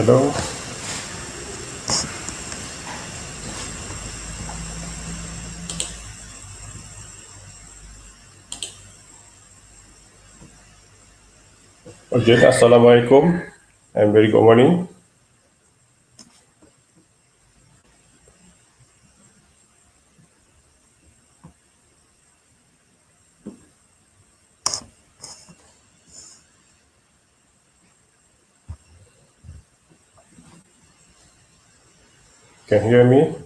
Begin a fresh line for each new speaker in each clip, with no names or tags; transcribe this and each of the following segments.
Hello. Okay, Assalamualaikum and very good morning. Can you hear me?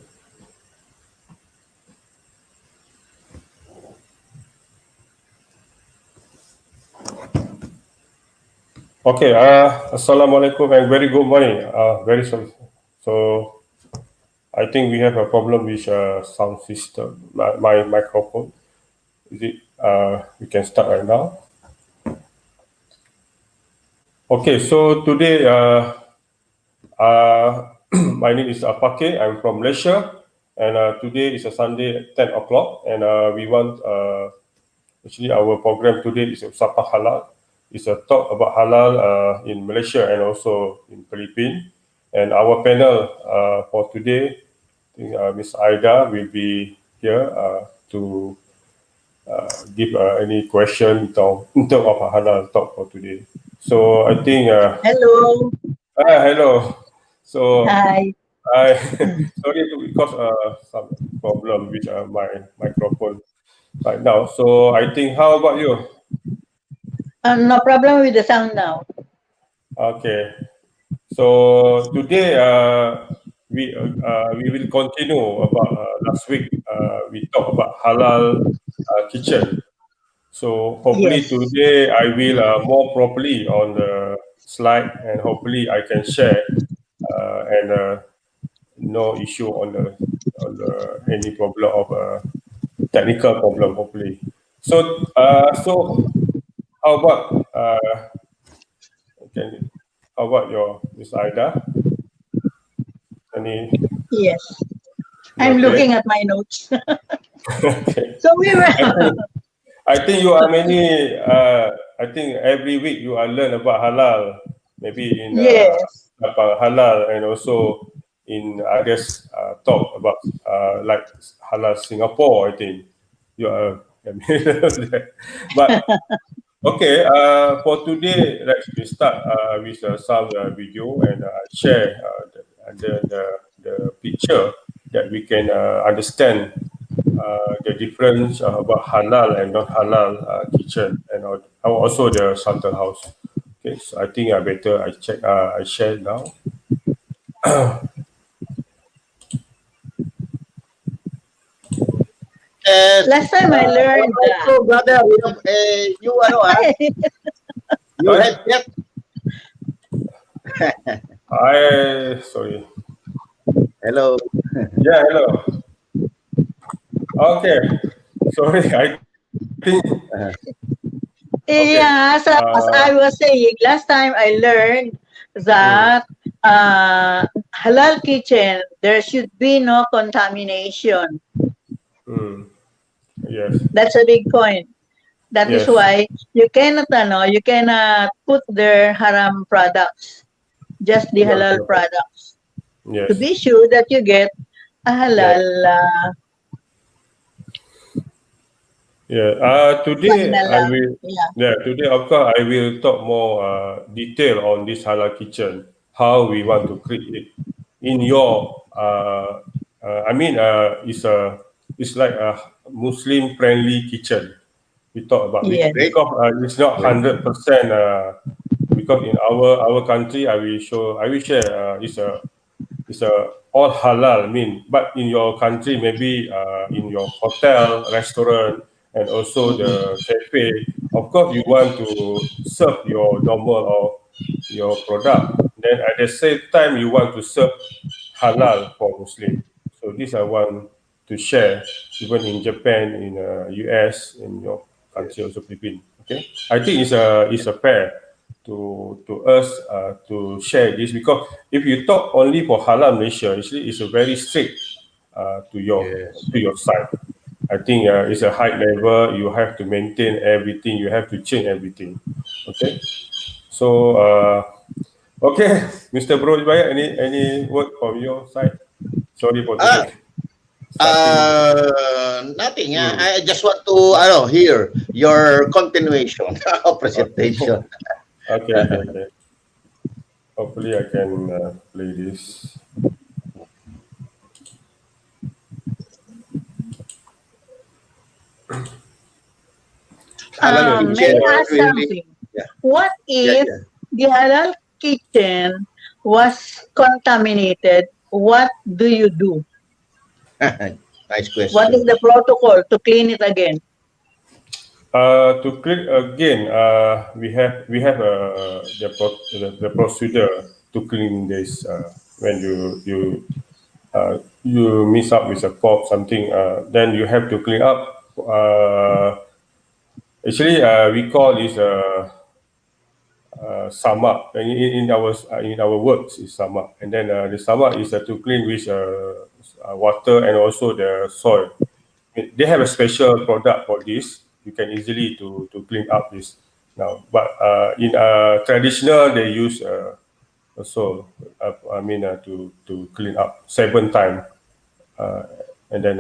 Okay, Assalamualaikum and very good morning. Very sorry. So, I think we have a problem with sound system, my microphone. Is it, we can start right now. Okay, so today, my name is Fakhir. I'm from Malaysia, and today is a Sunday at 10 o'clock, and we want, actually our program today is Usapang Halal. It's a talk about halal in Malaysia and also in Philippines. And our panel for today, I think Miss Aida will be here to give any question in terms of halal talk for today. So I think,
Hello.
hello. So
Hi.
I sorry because some problem with my microphone right now. So I think, how about you?
No problem with the sound now.
Okay. So today we will continue about last week we talked about halal kitchen. So hopefully
Yes.
today I will more properly on the slide, and hopefully I can share and no issue on the any problem of technical problem hopefully. So how about can how about your Miss Aida? Any
Yes.
you
I'm
okay?
looking at my notes.
Okay.
So we were.
I think I think you are many. I think every week you are learn about halal. Maybe in
Yes.
about halal, and also in others talk about like halal Singapore. I think you are. But okay. For today, let's we start with some video, and share the picture that we can understand the difference about halal and non halal kitchen, and also the shelter house. Okay, so I think I better I check I share now.
Last time I learned.
So, brother, you ano you
Sorry?
had yet?
I sorry.
Hello.
Yeah, hello. Okay, sorry. I think okay.
Yeah, so as I was saying, last time I learned that halal kitchen, there should be no contamination.
Yes,
That's a big point. That is
yes,
why you cannot put their haram products, just the
no,
halal
no.
products, to
Yes.
be sure that you get a
Yeah,
halal
yeah. Today I
halal.
will.
Yeah.
Yeah, today of course I will talk more detail on this halal kitchen. How we want to create it in your. I mean, it's like a Muslim friendly kitchen. We talk about
Yes.
Great.
because it's not
Great.
100%. Because in our country, I will share. It's a all halal. I mean, but in your country, maybe in your hotel, restaurant, and also the cafe, of course, you want to serve your normal or your product. Then at the same time, you want to serve halal for Muslim. So this I want to share. Even in Japan, in US, in your country
Yes.
also Philippines. Okay, I think it's a fair to us to share this, because if you talk only for halal Malaysia, actually it's a very strict
Yes.
to your side. I think it's a high level. You have to maintain everything. You have to change everything. Okay, so Okay, Mr. Bro Ismail, any word from your side? Sorry for
Ah,
the starting.
nothing.
Hmm.
I just want to hear your continuation of
Okay.
presentation.
Okay. Hopefully I can play this.
Halal
Okay,
May
this
kitchen
I ask
really,
something?
yeah,
What
yeah,
if
yeah.
the halal kitchen was contaminated? What do you do?
Nice
What is
question.
the protocol to clean it again?
to click again, we have the procedure to clean this when you mix up with a pop something, then you have to clean up. Actually, we call this sama. In our words is sama, and then the sama is to clean with water and also the soil. They have a special product for this. You can easily to clean up this now. But in traditional, they use also. To clean up 7 times, and then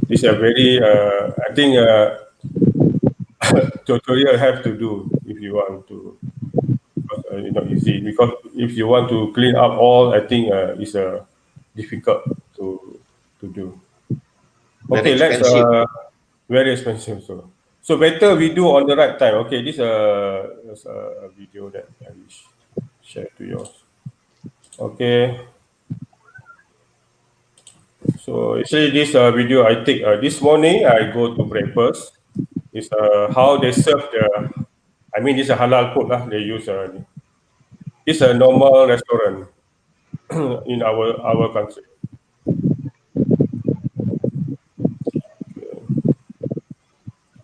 this is a very. I think tutorial have to do if you want to. Because, it's not easy because if you want to clean up all, I think it's difficult to do.
Very
Okay, let's
expensive.
very expensive. So better we do on the right time. Okay, this is a video that I will share to yours. Okay, so actually this video I take this morning. I go to breakfast. It's how they serve the. I mean, this is a halal food lah. They use this a normal restaurant in our country.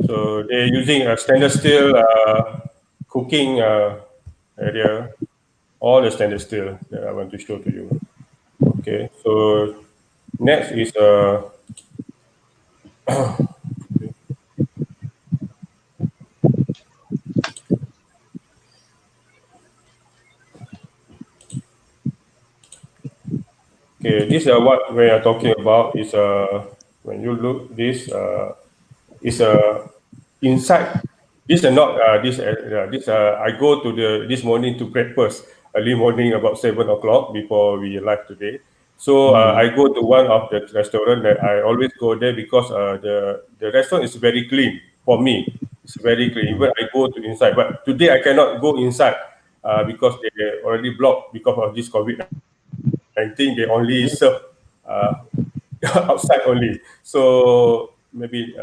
So they're using a stainless steel cooking area, all the stainless steel that I want to show to you. Okay, so next is okay. This is what we are talking about. Is when you look this is inside. This is not this. I go to this morning to breakfast early morning about 7 o'clock before we live today. So
Mhm.
I go to one of the restaurant that I always go there because the restaurant is very clean for me. It's very clean. Even I go to inside, but today I cannot go inside because they already blocked because of this COVID-19. They only serve uh, outside only. So maybe,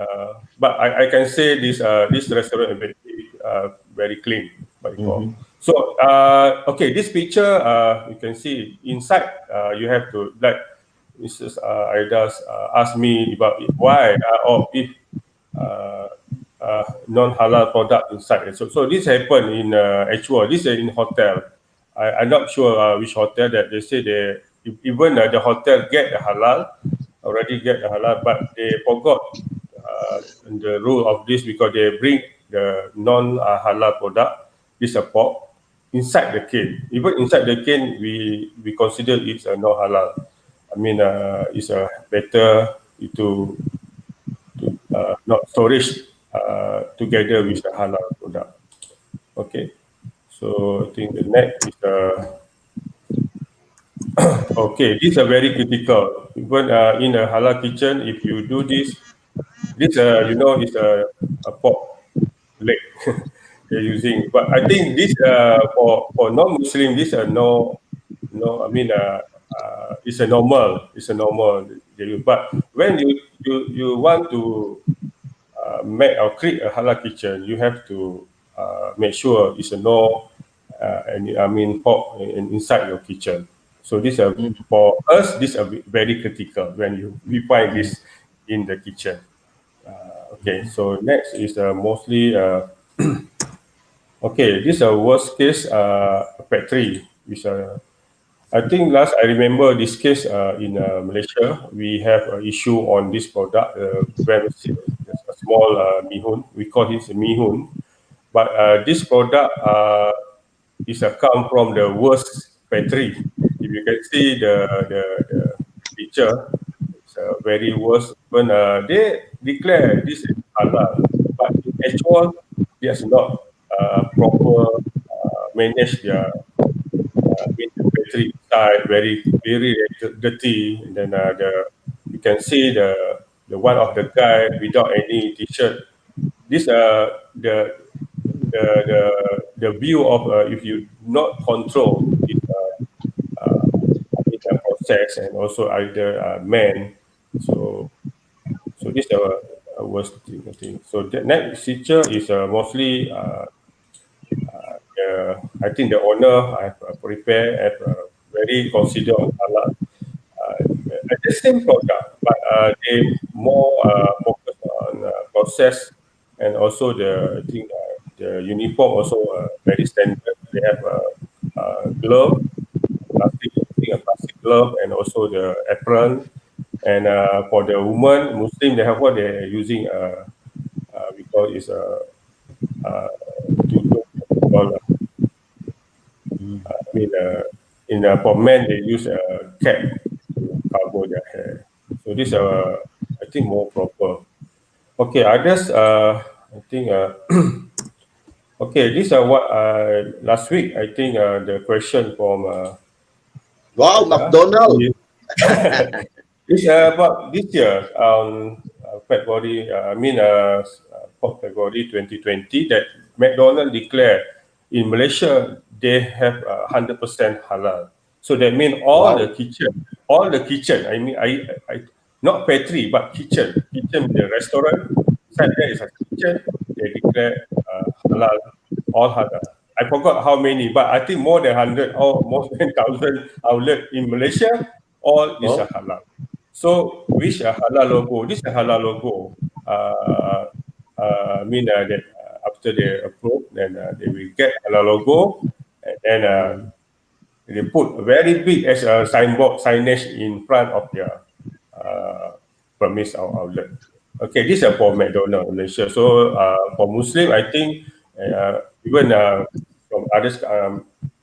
but I can say this restaurant is very clean. What you call.
Mhm.
So okay, this picture you can see inside. You have to like Mrs. Aidas asked me about why or if uh, non halal product inside. So this happened in actual. This is in hotel. I'm not sure which hotel that they say even the hotel get the halal already get the halal, but they forgot the rule of this because they bring the non halal product, this a pork, inside the cane. Even inside the cane, we consider it's a non halal. I mean, it's a better to not storage together with the halal product. Okay, so I think the next is okay. These are very critical. Even in a halal kitchen, if you do this, this is a pork leg they're using. But I think this for non-Muslim, this no. I mean, it's a normal. They use. But when you want to make or create a halal kitchen, you have to make sure it's a no, and I mean pork inside your kitchen. So this
Mhm.
for us, this are very critical when we find
Mhm.
this in the kitchen. Okay, so next is mostly okay. This is a worst case factory, which I think last I remember this case in Malaysia. We have an issue on this product, very there's a small mihun. We call it a mihun, but this product is come from the worst factory. If you can see the picture, it's very worse. When they declare this is halal, but in actual, they are not proper manage their in the factory inside, very dirty. And then you can see the one of the guy without any t-shirt. This the the the view of if you not control this process and also either man. So this worst thing I think. So the next feature is mostly I think the owner have prepared have very consider on halal. The same product, but they more focus on process and also the I think the uniform also very standard. They have glove, plastic, I think a plastic glove, and also the apron. And for the woman Muslim, they have what they're using. We call is tudung. I mean, for men, they use a cap to cover their hair. So this I think more proper. Okay, others, I think, okay, these are what last week, I think the question from
Wow,
Raja.
McDonald.
It's about this year, February, February 2020, that McDonald declared in Malaysia they have 100% halal. So that means
Wow.
all the kitchen. I mean, I not factory but kitchen, the restaurant. Inside there is a kitchen. They declare halal, all halal. I forgot how many, but I think more than 100 or more than 1,000 outlet in Malaysia. All is a
Oh,
halal. So which a halal logo? This is a halal logo. Mean that after they approve, then they will get halal logo, and then they put very big as a signboard signage in front of their premise or outlet. Okay, this is for McDonald Malaysia. So for Muslim, I think even from others,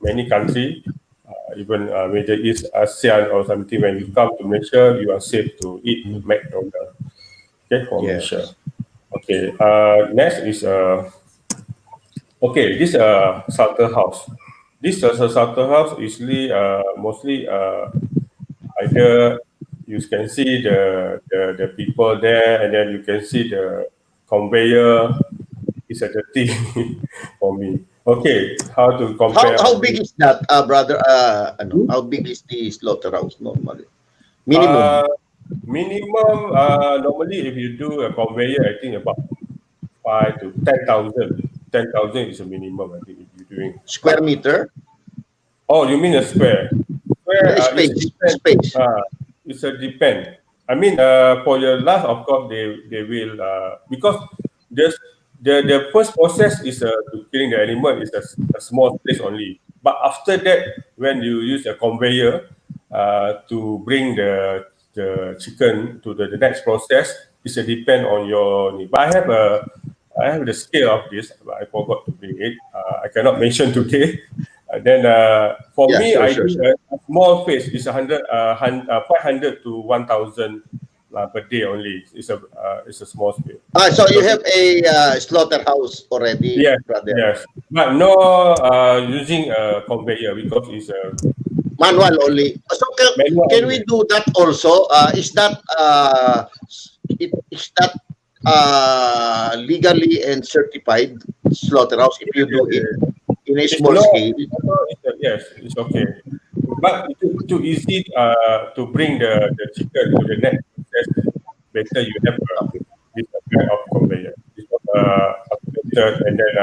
many country, even Middle East, ASEAN or something, when you come to Malaysia, you are safe to eat McDonald. Okay, for Malaysia.
yes.
Okay, next is okay, this starter house. This starter house is really mostly either you can see the people there, and then you can see the conveyor. It's a dirty for me. Okay, how to compare
How
all
big
this?
is that, brother? How big is the slaughterhouse normally?
Uh,
Minimum
Minimum normally if you do a conveyor, I think about 5 to 10,000. 10,000 is a minimum. I think if you're doing.
square meter,
Oh, you mean a square? Square
the
is
space,
depend.
space.
It's a depend. I mean, for your last, of course, they will because the the first process is to killing the animal is a small place only. But after that, when you use a conveyor to bring the chicken to the next process, it's a depend on your need. But I have the scale of this, but I forgot to bring it. I cannot mention today. Then for
Yeah,
me,
sure,
I
sure,
do
sure.
a small face is 500 to 1,000 per day only. It's a small space.
So you
So
have a slaughterhouse already,
yes,
brother.
yes, but no using a conveyor because it's a
Manual only. So
manual
can we
only.
do that also? Is that legally and certified slaughterhouse if you do it in a
It's
small scale?
yes, it's okay. But too easy to bring the chicken to the next process. Better you have
Okay.
this kind of conveyor. This was automated, and then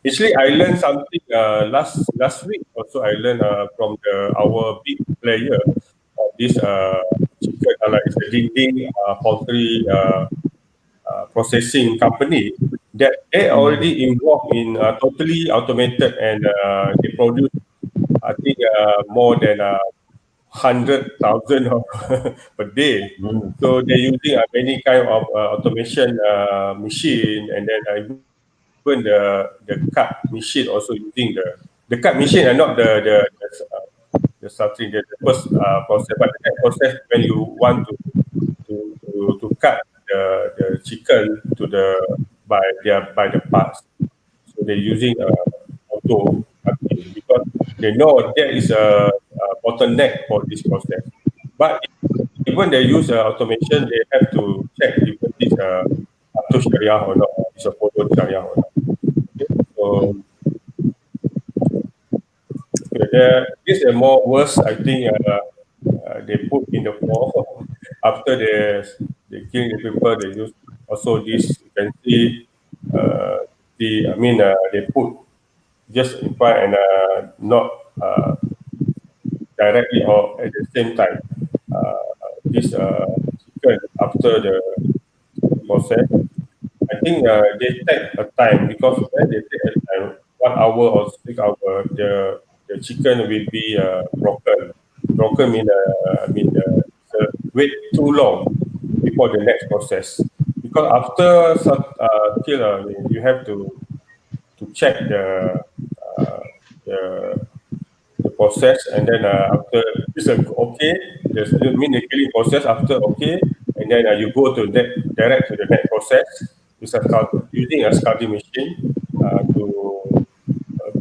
actually I learned something last week. Also, I learned from our big player of this chicken. It's a dinding poultry processing company that they already involved in totally automated, and they produce I think more than 100,000 per day.
Mm.
So they're using many kind of automation machine, and then even the cut machine also using the cut machine and not the starting the first process, but the next process when you want to cut the chicken to the by the parts. So they're using auto cutting because they know there is a bottleneck for this process. But even they use automation, they have to check if it is auto Sharia or not, is a photo Sharia or not. Okay? So there is a more worse. I think they put in the floor after they kill the people. They use also this. You can see they put just in front and not directly or at the same time. This chicken after the process. I think they take a time because when they take a time, 1 hour or 6 hours, the chicken will be broken. Broken wait too long before the next process. Because after kill, you have to check uh, the the process, and then after it's okay, there's the killing process after okay, and then you go to direct to the next process. It's using a scalding machine to uh,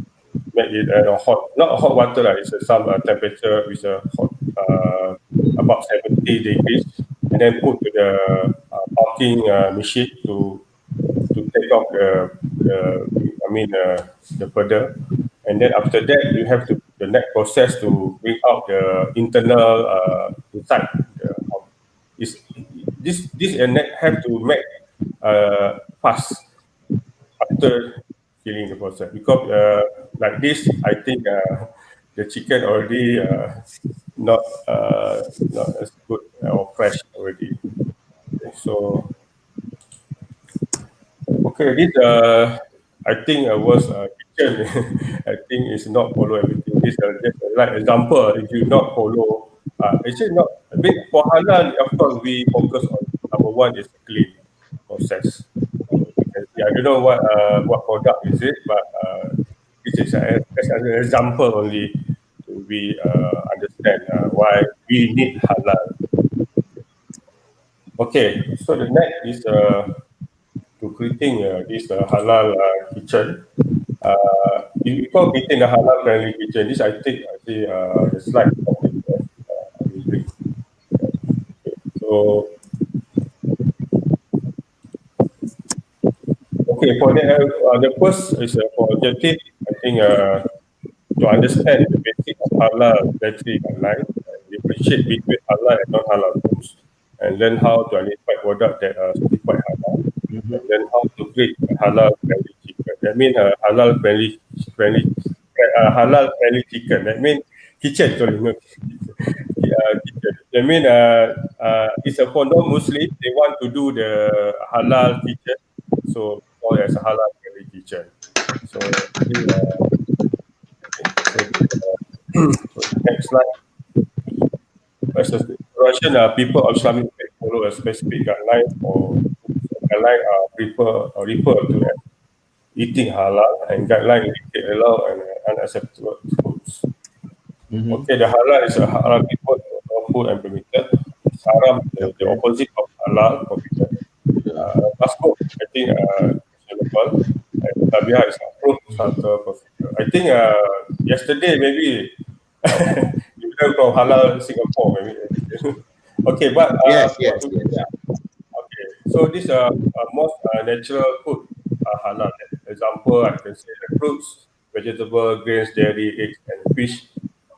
make it hot, not hot water, it's some temperature with a hot about 70 degrees, and then put to the parking machine to take off the further, and then after that you have to the next process to bring out the internal inside the is this and that have to make fast after killing the process because like this I think the chicken already not as good or fresh already. Okay, so okay, this I think was kitchen. I think it's not follow everything. This just like example. If you not follow, actually not. I mean for halal, of course we focus on number one is clean process. So you can see, I don't know what product is it, but this is as an example only to we understand why we need halal. Okay, so the next is to creating this halal kitchen. Before creating the halal friendly kitchen, this I think I see the slide of it. I will bring. So okay, for the first is for objective. I think to understand the basic of halal dietary guidelines, differentiate between halal and non-halal foods, and learn how to identify products that are certified halal, and then how to create a halal friendly chicken. That means halal friendly chicken. That means kitchen. Sorry, no, kitchen. That means it's a for non-Muslim. They want to do the halal kitchen, so called as a halal friendly kitchen. So I think, so next slide. As a Russian people of Islamic faith follow a specific guideline or guideline refer to as eating halal, and guideline indicate allowed and unacceptable foods. Okay, the halal is a Arabic word for lawful and permitted. Haram, the opposite of halal, forbidden. Passport, I think available. And Tabia is approved starter procedure. I think yesterday maybe you learn from halal Singapore maybe. Okay, but
Yes, yes, yes.
yeah. Okay, so these are most natural food halal. Example, I can say the fruits, vegetable, grains, dairy, eggs, and fish,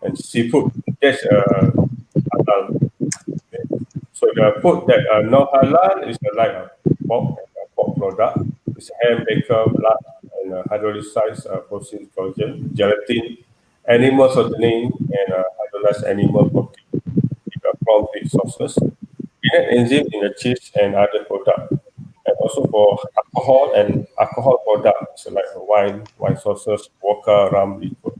and seafood. That's halal. Okay. So the food that are not halal is like pork, pork product. It's ham, bacon, blood, and hydrolyzed processed collagen, gelatin, animal shortening, and hydrolyzed animal protein from feed sources. Peanut enzyme in the cheese and other products. And also for alcohol and alcohol products like wine sauces, vodka, rum, liquor,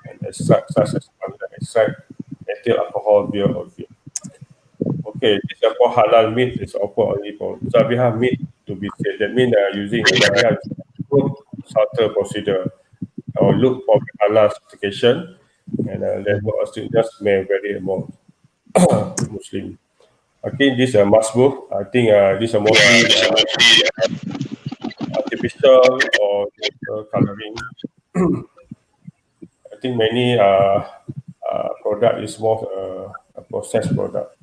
and extract such as extract, ethyl alcohol, beer, or beer. Okay, this is for halal meat. It's offered only for Zabiha meat to be said. That means using Zabiha salter procedure. or look for halal certification, and therefore Australians may vary among Muslim. Okay, this masbuk. I think these are mostly artificial or coloring. I think many product is more a processed product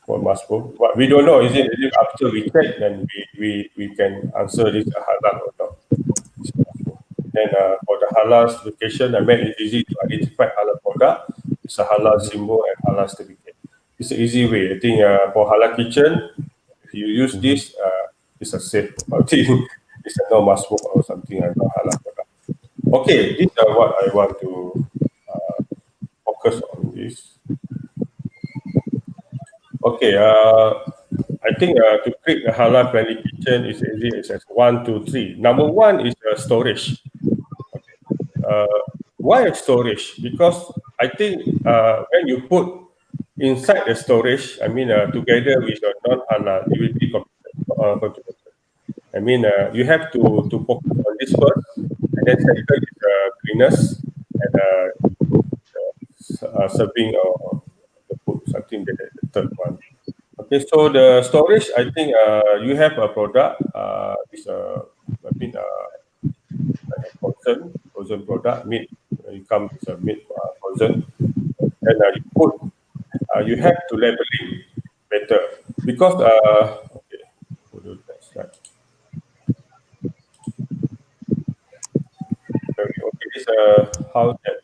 for masbuk. But we don't know. Is it after we check, then we can answer this halal or not. Then for the halal certification, I mean it's easy to identify halal product. It's a halal symbol and halal certificate. It's an easy way. I think for halal kitchen, if you use this, it's a safe. I think it's a no masbuk or something like not halal product. Okay, these are what I want to focus on this. Okay, I think to create a halal friendly kitchen is easy as 1, 2, 3. Number one is storage. Why storage? Because I think when you put inside the storage, I mean together with your non-halal, it will be contributed. I mean you have to focus on this first, and then second is cleanliness and serving or the food, something that the third one. Okay, so the storage, I think you have a product, is I mean, like a frozen product, meat. You come with a meat frozen, and you have to labeling better because okay, we'll do that slide. Okay, this how that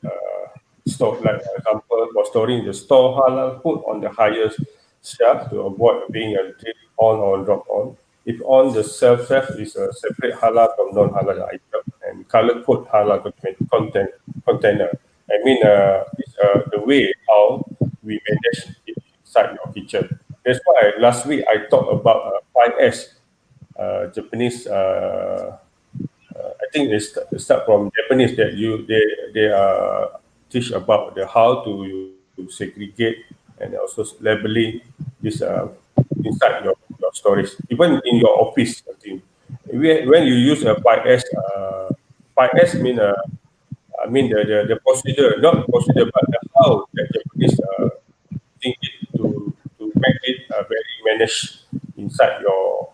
store, like example for storing the store halal food on the highest shelf to avoid being a drip on or drop on. If on the shelf is a separate halal from non-halal item and color code halal container. I mean, it's the way how we manage it inside your kitchen. That's why last week I talked about 5S, Japanese. I think start from Japanese that they teach about the how to segregate and also labeling this inside your storage, even in your office. I think when you use a 5S, 5S mean I mean the procedure, not procedure, but the how that Japanese think it to make it very managed inside your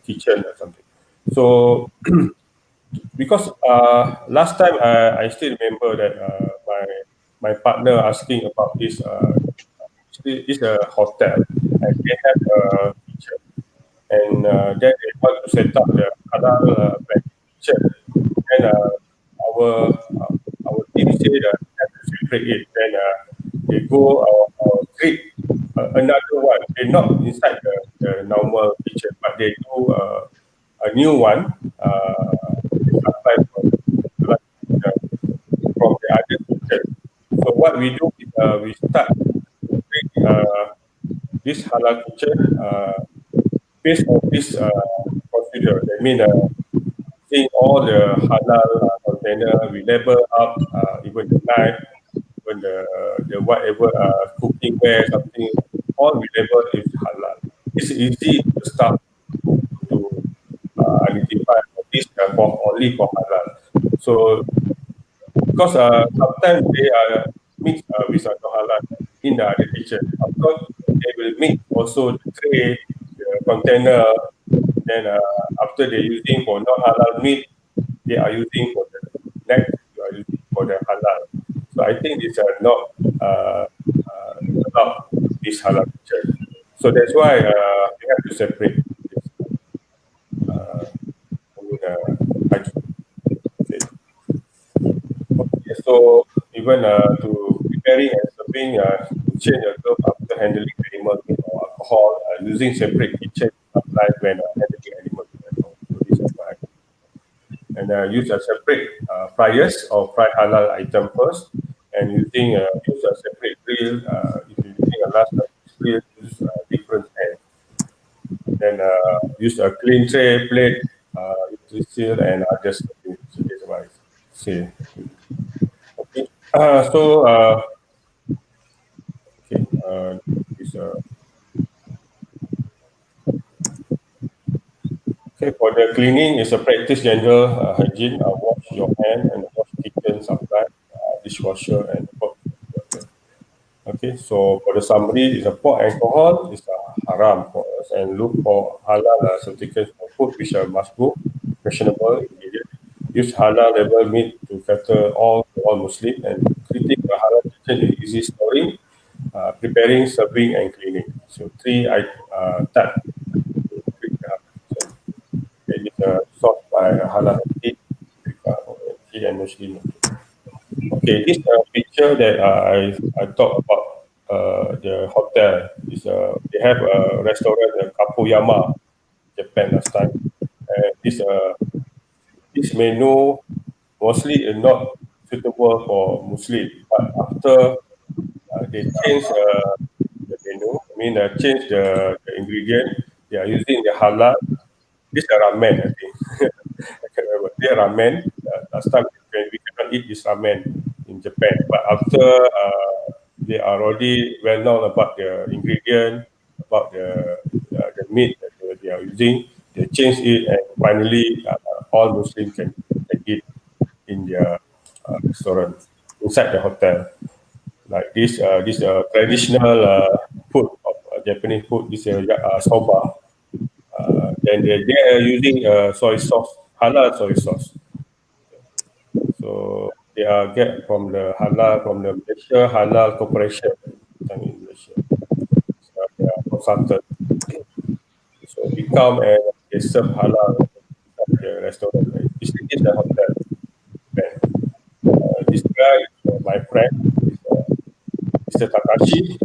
kitchen or something. So because last time I still remember that my partner asking about this. It's a hotel and they have a kitchen, and then they want to set up the halal kitchen. And our team say that have to separate it. Then they go create another one. They're not inside the normal kitchen, but they do a new one. They supply from the other kitchen. So what we do is we start to create this halal kitchen based on this procedure. That means seeing all the halal container, we label up even the knife, even the whatever cooking ware, something, all we label is halal. It's easy to start to identify this for only for halal. So because sometimes they are mixed with non-halal in the other kitchen. Of course, they will mix also the tray, the container. Then after they're using for non-halal meat, they are using for the next, they are using for the halal. So I think these are not allowed this halal kitchen. So that's why we have to separate this. I mean, okay, so even to preparing and serving change yourself after handling animal meat or alcohol using separate kitchen applied when handling animal meat at home. So these are my and use a separate fryers or fry halal item first, and use a separate grill. If you're using a large grill, use different hand. Then use a clean tray, plate, utensil, and others. So that's what I say. Okay. Okay. This Okay, for the cleaning, is a practice general hygiene. Wash your hand and wash kitchen supply, dishwasher and hot water. Okay, so for the summary, is a pour alcohol is haram for us, and look for halal certificates for food which are masbuk, questionable ingredient. Use halal label meat to cater all Muslim, and critique the halal kitchen is easy storing, preparing, serving, and cleaning. So three type to treat the halal kitchen. It is sought by halal ethic, and Muslim. Okay, this picture that I talked about the hotel is they have a restaurant Kapuyama, Japan last time, and this menu mostly is not suitable for Muslim, but after they change the menu, I mean change the ingredient, they are using the halal. This is ramen, I think. I can't remember. They ramen. Last time we cannot eat this ramen in Japan, but after they are already well known about the ingredient, about the meat that they are using, they change it, and finally all Muslims can eat in their restaurant inside the hotel. Like this traditional food of Japanese food, this soba. Then they are using soy sauce, halal soy sauce. So they are get from the halal from the Malaysia Halal Corporation in Malaysia. So they are consultant. So we come and they serve halal at the restaurant. This is the hotel. This guy is my friend, is, Mr. Takashi.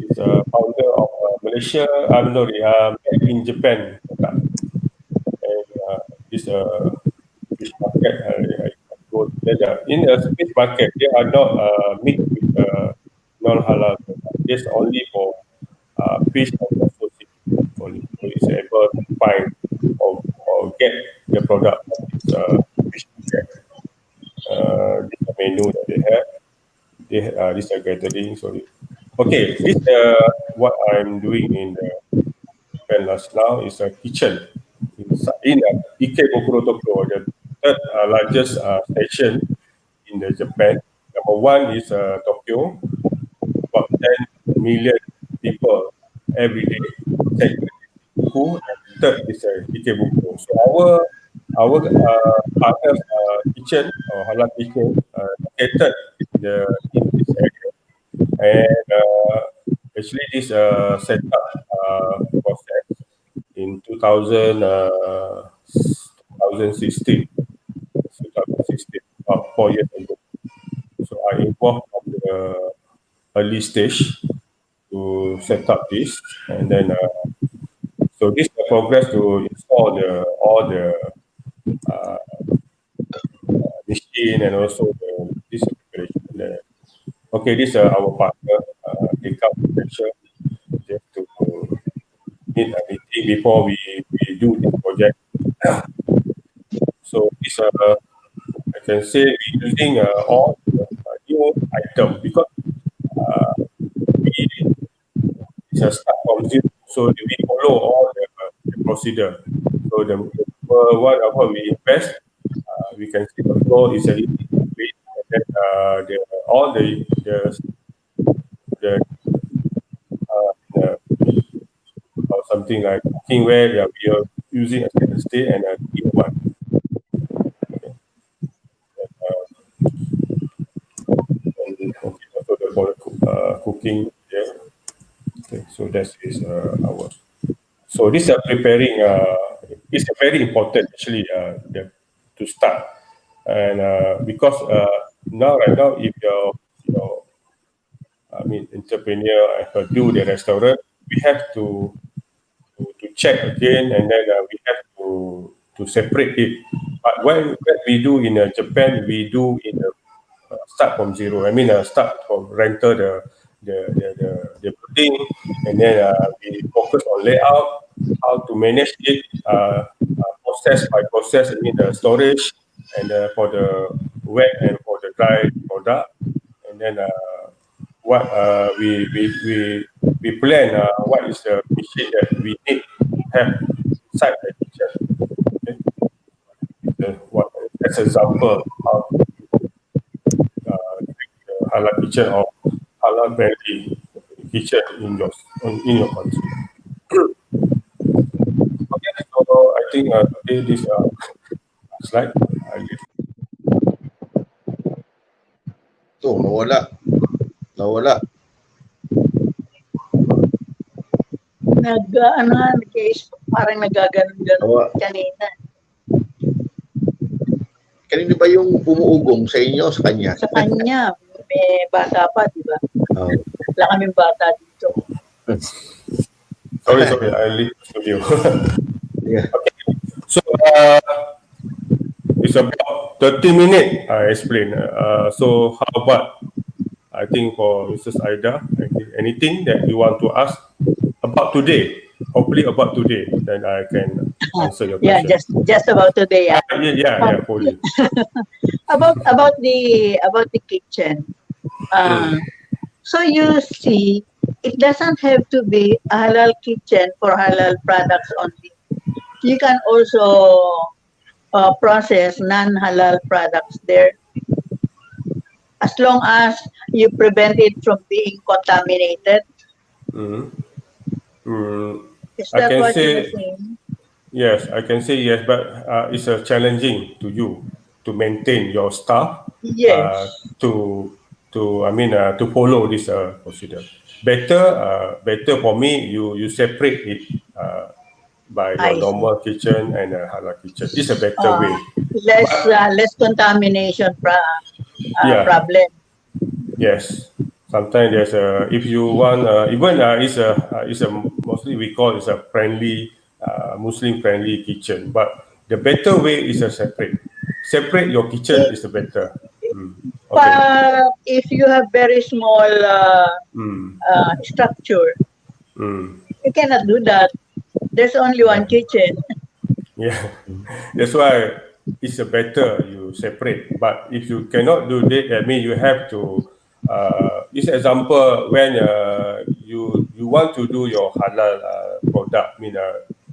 He's a founder of Malaysia. I'm sorry, made in Japan. And this fish market, I go there. In a fish market, they are not mixed with non-halal. It's only for fish and also seafood. Only so it's able to find or get the product of this fish market. This menu that they have. This gathering. Sorry. Okay, this what I'm doing in the Penlas now is a kitchen in Ike Bokuro Tokyo, the third largest station in the Japan. Number one is Tokyo, about 10 million people every day. Second is Fuku, and third is Ikebukuro. So our partner kitchen or halal kitchen located in this area, and actually this setup process in 2016, about 4 years ago. So I involved from the early stage to set up this, and then so this is the progress to install all the machine and also this preparation. Okay, this is our partner. They come to Malaysia just to meet a meeting before we do this project. So this I can say we're using all the new item because we it's a start from zero. So we follow all the procedure. So the one of what we invest, we can see the flow is a little bit, and then all the or something like cookware that we are using as a stay and a new one. And okay, also for the cooking, yeah. Okay, so that is our. So this preparing is very important actually to start, and because right now if your I mean entrepreneur do the restaurant, we have to check again, and then we have to separate it. But when we do in Japan, we do in start from zero. I mean, start from rental the building, and then we focus on layout, how to manage it, process by process. I mean, the storage and for the wet and for the dry product, and then what we plan what is the machine that we need have inside the kitchen. Okay? As an example, how the halal kitchen or halal friendly kitchen in your country. Okay, so I think okay, this slide. I leave.
Ito, nawala. Nawala.
Parang nagaganon-ganon
Nawa.
kanina.
Kanino ba yung umuugong sa inyo, sa kanya?
Sa kanya, may bata pa, di ba?
Oh.
Wala kaming bata dito.
Sorry, I leave the studio.
Yeah.
Okay, so it's about 30 minutes. I explain. So how about I think for Mrs. Aida, anything that you want to ask about today? Hopefully about today, then I can answer your
Yeah,
question.
just about today.
Yeah, for you.
About the kitchen. So you see, it doesn't have to be a halal kitchen for halal products only. You can also process non-halal products there, as long as you prevent it from being contaminated.
Mhm. Mm,
Is
I
that
can
what you were
say
saying?
yes. I can say yes, but it's challenging to you to maintain your staff uh,
Yes,
to to follow this procedure. Better for me. You separate it by your
I see.
normal kitchen and halal kitchen. This is a better
Uh,
way.
less
But
less contamination
yeah,
problem.
yes. Sometimes there's a if you want even it's a mostly we call it's a friendly Muslim friendly kitchen, but the better way is a separate your kitchen
If,
is the better. Mm. Okay.
but if you have very small
Mm.
structure,
Mm.
you cannot do that. There's only one
Yeah.
kitchen.
Yeah. That's why it's a better you separate. But if you cannot do that, I mean you have to. This example when you want to do your halal product, I mean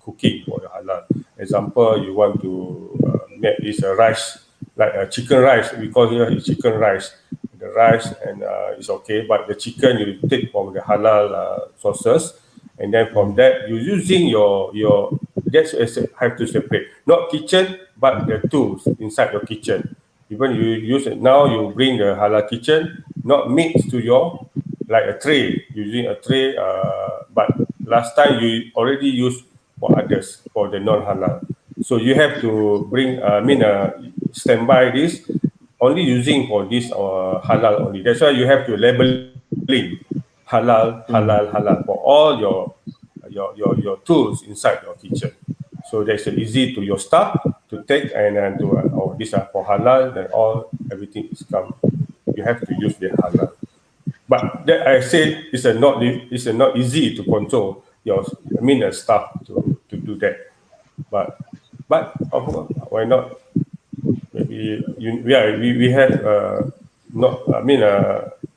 cooking for the halal. Example, you want to make this rice like chicken rice. We call here is chicken rice. The rice and it's okay, but the chicken you take from the halal sources, and then from that you using your that's have to separate not kitchen but the tools inside your kitchen. Even you use it now, you bring the halal kitchen not mix to your like a tray using a tray, but last time you already use for others for the non halal, so you have to bring standby this only using for this halal only. That's why you have to labeling halal for all your tools inside your kitchen. So that's easy to your staff to take and to oh these are for halal. Then all everything is come. You have to use the halal. But that I say it's a not easy to control your staff to do that. But of course, why not? Maybe we have not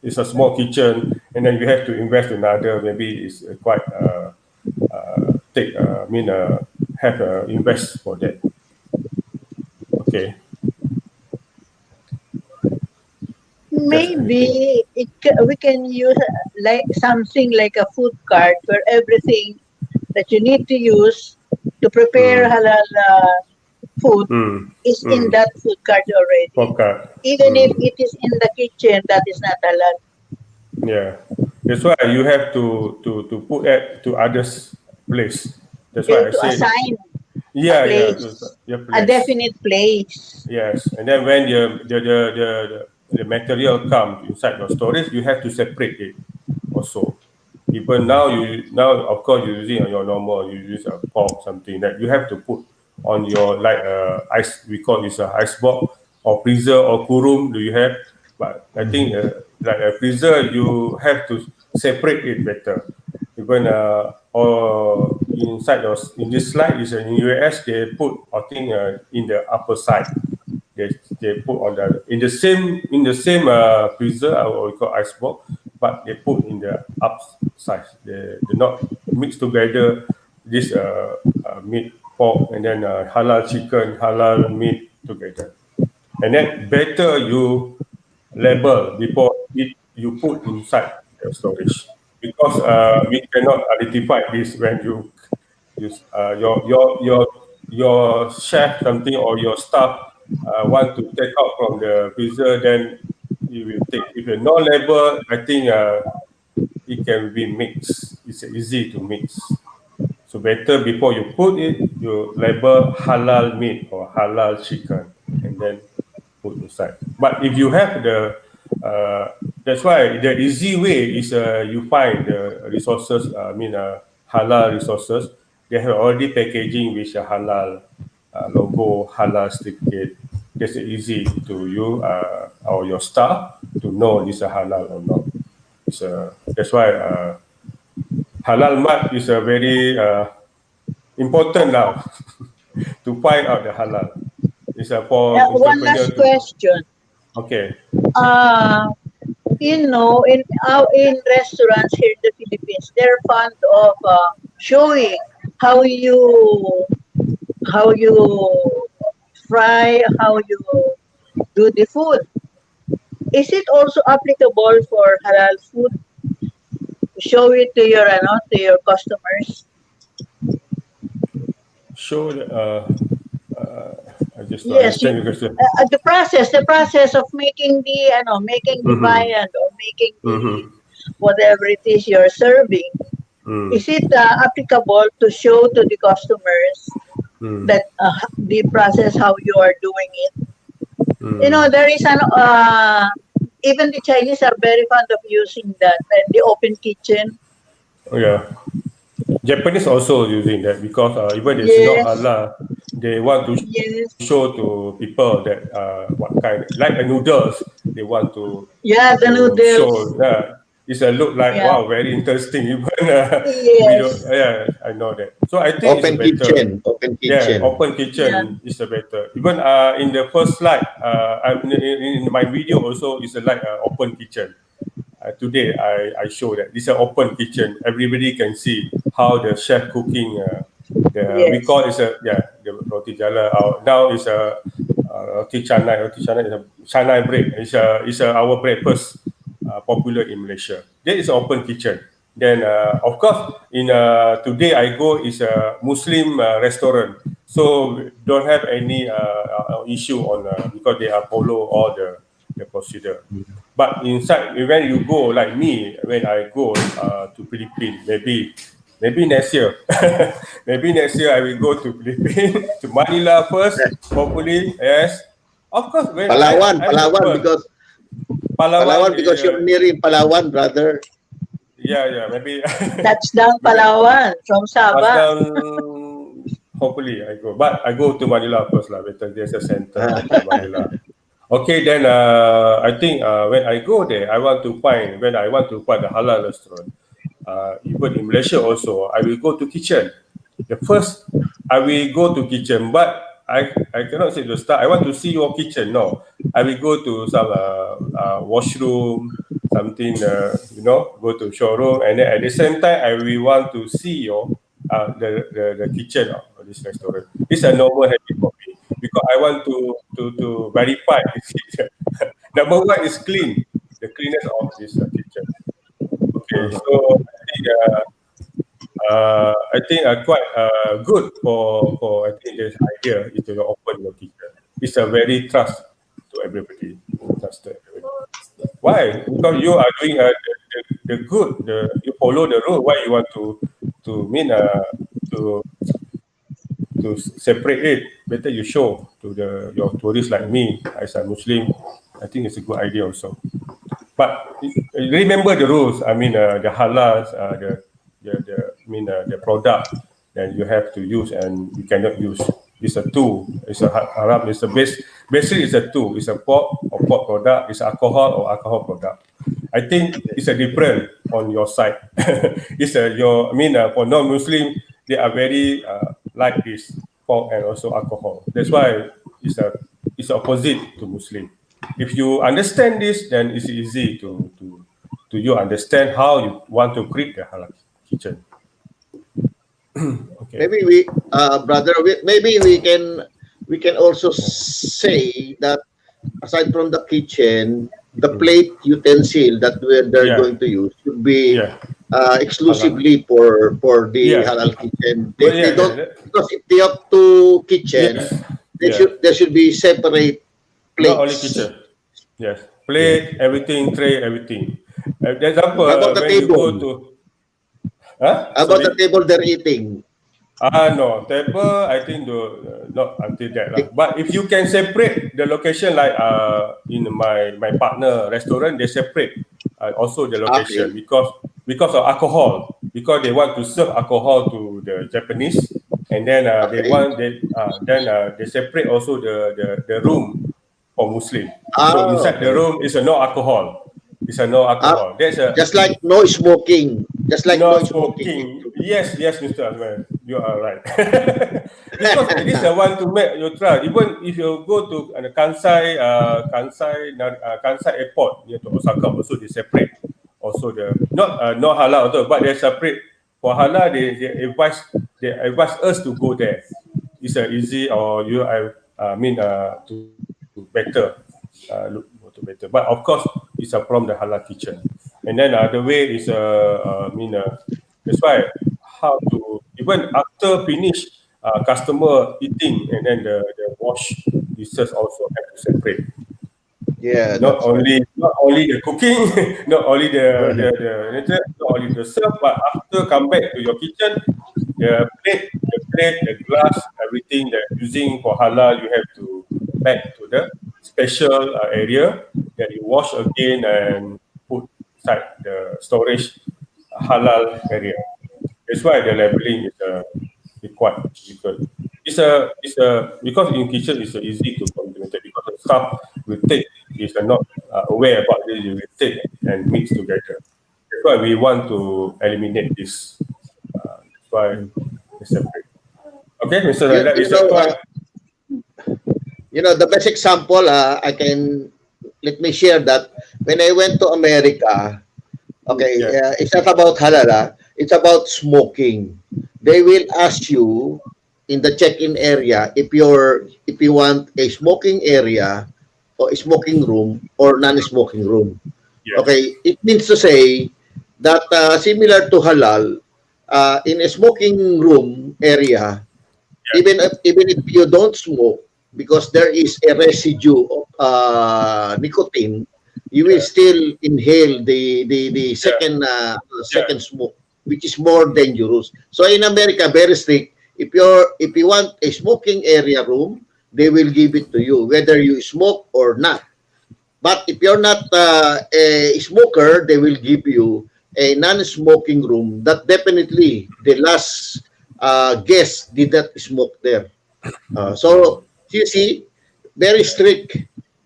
it's a small kitchen and then you have to invest in another, maybe it's quite take have invest for that. Okay, that's I think.
Maybe we can use like something like a food cart where everything that you need to use to prepare
Mm,
halal food
mm,
is in
mm.
that food cart already.
Okay.
Even if
Mm.
it is in the kitchen, that is not halal.
Yeah, that's why you have to put it to others place. That's
You
why
have
I
to
say
assign a
yeah
place,
your
a
place.
definite place.
Yes, and then when the material comes inside your storage, you have to separate it also. Even now of course you're using your normal, you use a pork something that you have to put on your like ice, we call this a ice box or freezer or kurum. Do you have? But I think like a freezer you have to separate it better. Even or inside your in this slide is in US they put I think in the upper side they, they put on the in the same freezer or we call icebox, but they put in the upside. They not mix together this meat, pork, and then halal chicken, halal meat together. And then better you label before you put inside the storage, because we cannot identify this when you use your chef something or your staff want to take out from the freezer, then you will take. If you no label, I think it can be mixed. It's easy to mix. So better before you put it, you label halal meat or halal chicken, and then put inside. But if you have the, that's why the easy way is you find the resources. Halal resources. They have already packaging with a halal logo, halal certificate. That's easy to you or your staff to know this is halal or not. That's why halal mart is a very important now to find out the halal. It's for
One
entrepreneur
last
to.
question.
Okay.
Uh, in restaurants here in the Philippines, they're fond of showing how you how you fry, how you do the food. Is it also applicable for halal food? Show it to your to your customers.
Show I just don't
Yes,
understand the question.
the process of making the making the
Mm-hmm.
viand or making the
Mm-hmm.
whatever it is you're serving. Is it applicable to show to the customers
Mm.
that the process how you are doing it?
Mm.
There is an even the Chinese are very fond of using that the open kitchen.
Oh yeah. Japanese also using that because even it's not
Yes,
halal, they want to
yes,
show to people that what kind, like the noodles, they want
yeah, the
to
noodles.
show. It's a look like
Yeah,
wow, very interesting. Even we don't.
yes,
Yeah, I know that. So I think it's a
Open
better.
kitchen, open
Yeah,
kitchen.
open
yeah.
kitchen is a better. Even in the first slide, in my video also is a like open kitchen. Today I show that this is an open kitchen. Everybody can see how the chef cooking. We
Yes.
call it the roti jala. Now is a roti canai. Roti canai is a canai bread. It's our breakfast popular in Malaysia. That is open kitchen. Then of course in today I go is a Muslim restaurant, so don't have any issue on because they are follow all the procedure. But inside, when you go like me, when I go to Philippines, maybe next year, maybe next year I will go to Philippines to Manila first. Hopefully, yes. Of course, when
Palawan,
I'm the
Palawan,
first.
because
Palawan,
Palawan, because you're near in Palawan, brother.
yeah, maybe
Touchdown
because
Palawan from Sabah.
touchdown. Hopefully, I go, but I go to Manila first lah. Because there's a center in Manila. Okay, then I think when I go there, when I want to find a halal restaurant. Even in Malaysia also, I will go to kitchen. The first, I will go to kitchen, but I cannot say to the start, I want to see your kitchen. No, I will go to some washroom, something, go to showroom, and then at the same time, I will want to see your the kitchen of this restaurant. It's a normal habit for me because I want to verify this kitchen. Number one is clean, the cleanness of this kitchen. Okay, so I think quite good for I think this idea is to open your kitchen. It's a very trust to everybody. Trust to everybody. Why? Because you are doing the good. You follow the rule. Why you want to mean to separate it? Better you show to your tourists like me as a Muslim. I think it's a good idea also. But remember the rules. I mean, the halal, the product that you have to use and you cannot use. It's a two. It's a haram. It's a basically it's a two. It's a pork or pork product. It's alcohol or alcohol product. I think it's a different on your side. For non-Muslim, they are very like this pork and also alcohol. That's why it's opposite to Muslim. If you understand this, then it's easy to you understand how you want to create the halal kitchen. Okay.
Maybe brother, maybe we can also say that aside from the kitchen, the plate utensil that they're
Yeah.
going to use should be
Yeah. Halal.
exclusively for the
Yeah.
halal kitchen.
Well,
They
yeah. Yeah.
don't, because if they have two kitchen,
Yes. Yeah.
there should be separate
Not only
plates.
kitchen. Yes.
Yeah.
Plate, everything, tray, everything. Example,
How about the
when you go
table?
to, huh?
How about the
Sorry.
table they're eating?
No, table, I think not until that lah. But if you can separate the location, like in my partner restaurant, they separate also the location
Okay.
because of alcohol, because they want to serve alcohol to the Japanese, and then
Okay.
they separate also the room for Muslim. So
Ah,
inside the
okay.
room is a no alcohol. It's a no
Ah,
alcohol. That's a
just like no smoking. Just like
no
no smoking.
smoking. Yes, yes, Mr. Ismail. You are right. Because this I want to make you try. Even if you go to Kansai Airport near to Osaka, also they separate. Also the not halal also, but they separate. For halal, they advise us to go there. It's easy or I mean to better look to better. But of course, it's from the halal kitchen. And then the way is that's why how to even after finish customer eating and then the wash dishes also have to separate.
Yeah,
Not
that's right.
only the cooking, not only not only the serve, but after come back to your kitchen, the glass, everything that using for halal, you have to back to the special area that you wash again and put inside the storage halal area. That's why the labeling is quite difficult. It's a because in kitchen it's easy to implement it because the staff will take is not aware about this, you will take and mix together. That's why we want to eliminate this. That's why it's separate. Okay, Mr. Raida,
You
it's a
know,
quite
the best example, I can, let me share that when I went to America, okay,
yeah,
it's not about halal, it's about smoking. They will ask you in the check-in area if you want a smoking area or a smoking room or non-smoking room.
yes,
Okay, it means to say that similar to halal, in a smoking room area, even if you don't smoke, because there is a residue of nicotine, you will
yeah,
still inhale the
yeah, yeah,
second smoke, which is more dangerous. So in America, very strict. If you want a smoking area room, they will give it to you, whether you smoke or not. But if you're not a smoker, they will give you a non-smoking room that definitely the last guest did not smoke there. So you see, very strict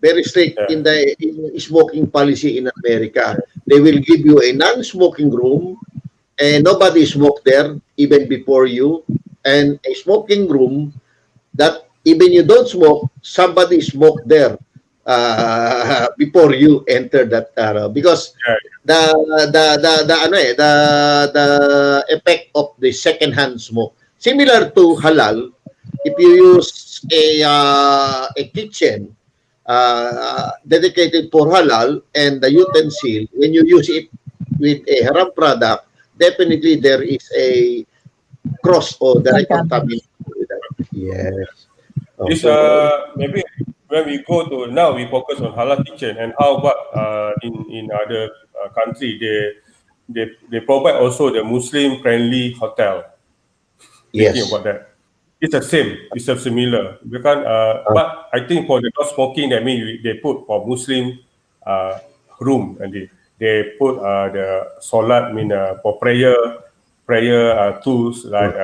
yeah,
in smoking policy in America. They will give you a non-smoking room, and nobody smoked there even before you, and a smoking room that even you don't smoke, somebody smoked there before you enter that because
yeah,
the the effect of the secondhand smoke similar to halal. If you use a kitchen dedicated for halal and the utensil, when you use it with a haram product, definitely there is a cross or direct
Contaminants.
contamination with that. Yes.
This
So
maybe when we go to now we focus on halal kitchen and how about in other country they provide also the Muslim friendly hotel. Thinking
yes.
about that, it's the same. It's a similar. We can
Uh,
but I think for the not smoking, that means they put for Muslim uh, room and they put the solat mean for prayer tools like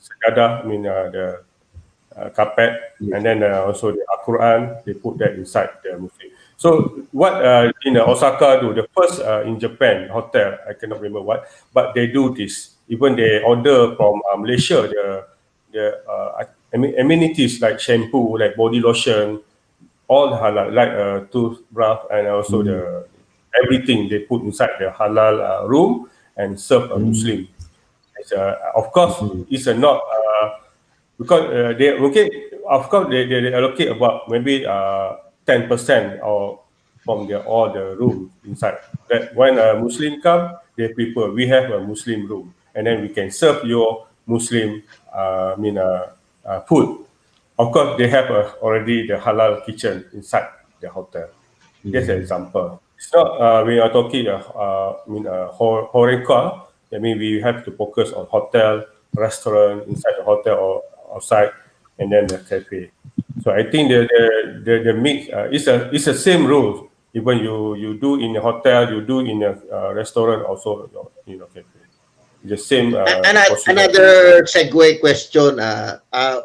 sajadah mean the carpet,
yes.
and then also the Al-Quran, they put that inside the Muslim. So what in Osaka do, the first in Japan hotel, I cannot remember what, but they do this. Even they order from Malaysia, I mean, amenities like shampoo, like body lotion, all halal, like toothbrush and also
Mm,
the everything they put inside the halal room and serve a
mm,
Muslim. Of course, it's not because they of course they allocate about maybe 10% or from all the room inside. That when a Muslim come, they prefer we have a Muslim room, and then we can serve your Muslim food. Of course, they have already the halal kitchen inside the hotel. Just an example. It's not we are talking horeca. I mean, we have to focus on hotel, restaurant inside the hotel or outside, and then the cafe. So I think the mix it's the same rule. Even you do in a hotel, you do in a restaurant, also in a cafe. The same procedure.
Another segue question,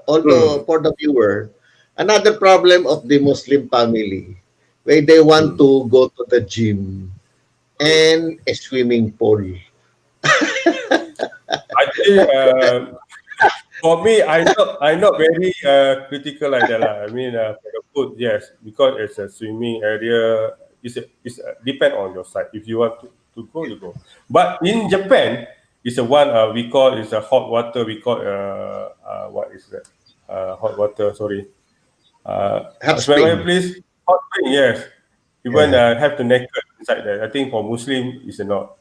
although for the viewer, another problem of the Muslim family, where they want to go to the gym and a swimming pool.
I think for me, I'm not very critical like that lah. I mean, for the food, yes, because it's a swimming area. It's depend on your side. If you want to go, you go. But in Japan, it's a one we call it's a hot water. We call what is that? Hot water. Sorry.
Hot
Ismail,
spring.
please. Hot spring. Yes. Even
Yeah.
have to naked inside there. I think for Muslim, it's not.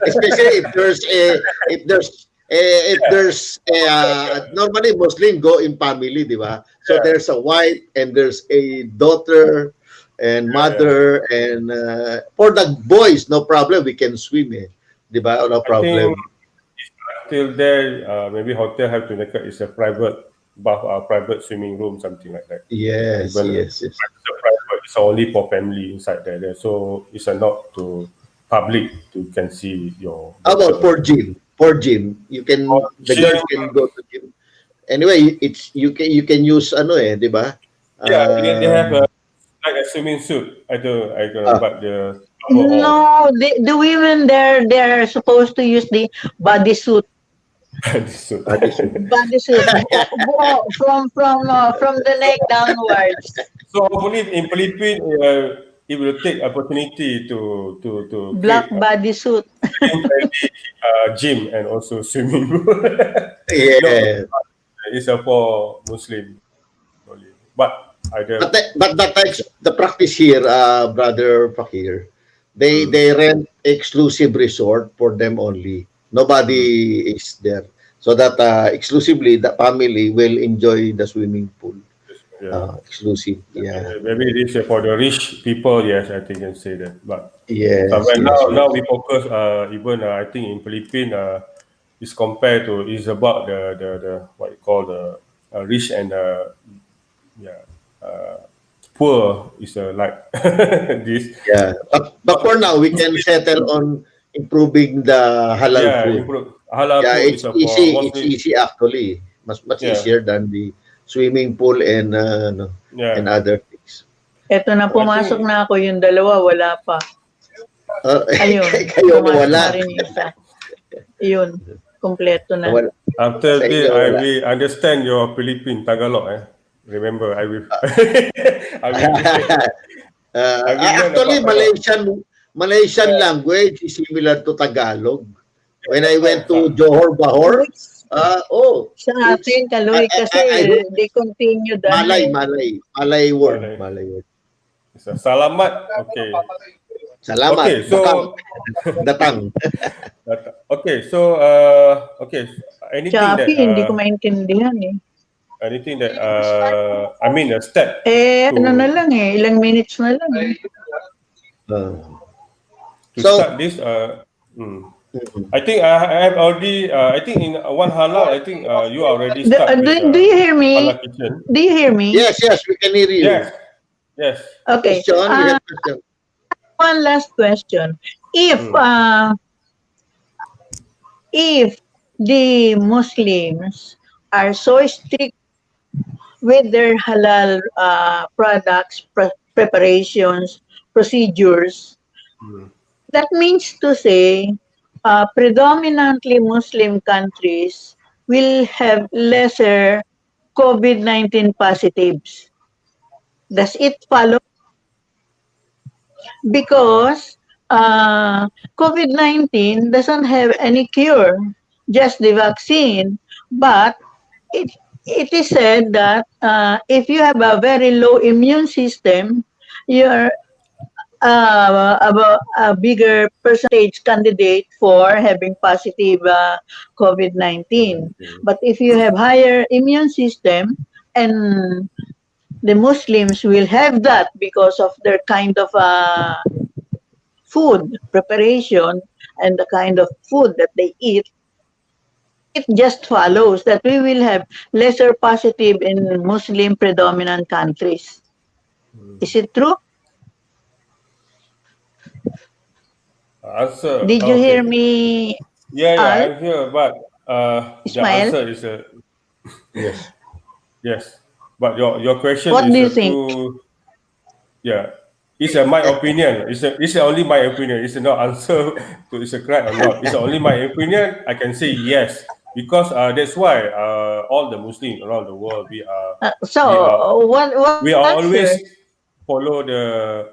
Especially if there's normally Muslim go in family, di ba? So
Yeah.
there's a wife and there's a daughter and mother and for the boys no problem, we can swim, di ba? No
I think
problem.
until there, maybe hotel have to make it's a private bath, private swimming room, something like that.
Yes,
Even
yes, yes.
it's a private, it's only for family inside there. So it's not to public to can see your.
How about for gym? For gym, the
Gym,
girls can go to gym. Anyway, it's you can use di ba?
yeah, they have
Um,
like a swimming suit. I don't know,
ah,
but the overall.
No, the women there, they're supposed to use the bodysuit.
Suit.
this one.
Bodysuit from the neck downwards.
So hopefully in Philippines, it will take opportunity to
Black
create
bodysuit.
gym and also swimming pool. No,
Yeah.
it's for Muslim only. But either
But that's the practice here, brother Fakhir. They rent exclusive resort for them only. Nobody is there, so that exclusively the family will enjoy the swimming pool.
yeah,
Exclusive, yeah,
maybe this for the rich people. Yes, I think I can say that. But
yes,
somewhere
yes,
now
yes.
we focus. Even I think in Philippines, is compared to is about the what you call the rich and yeah poor is like this.
Yeah. But for now, we can settle on improving the halal
Yeah,
food.
improve halal
Yeah,
food is
it's
for
easy. It's
mostly
easy actually. Much
yeah
easier than the swimming pool and and
yeah.
other things.
Eto na,
So I
pumasok
think
na ako. Yung dalawa, wala pa. Ayun,
kayo
pumasok na
wala.
rin yung isa. Yun, kompleto na.
Wala.
after
Sa
this,
inyo
I
wala.
will understand your Philippine Tagalog. Remember, I will. I will. I will learn
Actually,
about Tagalog.
Malaysian
Yeah,
language is similar to Tagalog. When I
yeah,
went to Johor Bahor,
Sa
it's
atin, Kaloy, kasi
I hope
they continued
Malay word,
Malay.
Malay word.
So, salamat. Okay. Okay.
Salamat,
So
datang.
okay. So okay. Anything that
Chappy, hindi ko maintindihan eh.
I mean a step
Ano na
to
lang eh, ilang minutes na lang eh.
Uh,
to
so,
start this. I think I have already. I think in one halal. I think you already start this
Do you hear me?
halal kitchen.
Do you hear me?
yes, we can hear you.
Yes. Yes.
Okay.
Question, we have question.
One last question. If the Muslims are so strict with their halal products, preparations, procedures, that means to say predominantly Muslim countries will have lesser COVID-19 positives. Does it follow? Because COVID-19 doesn't have any cure, just the vaccine. But it, it is said that if you have a very low immune system, you're a bigger percentage candidate for having positive COVID-19. But if you have higher immune system, and the Muslims will have that because of their kind of food preparation and the kind of food that they eat, it just follows that we will have lesser positive in Muslim predominant countries. Is it true?
Answer.
Did you hear
Okay.
me,
Yeah,
Al,
I'm here, but the
Ismail?
answer is
Yes.
yes. But your question
What
is
do you think?
yeah. It's my opinion. It's only my opinion. It's not answer to is a correct or not. It's only my opinion. I can say yes because that's why all the Muslims around the world we are
So, what's
we
the
are
answer?
always follow the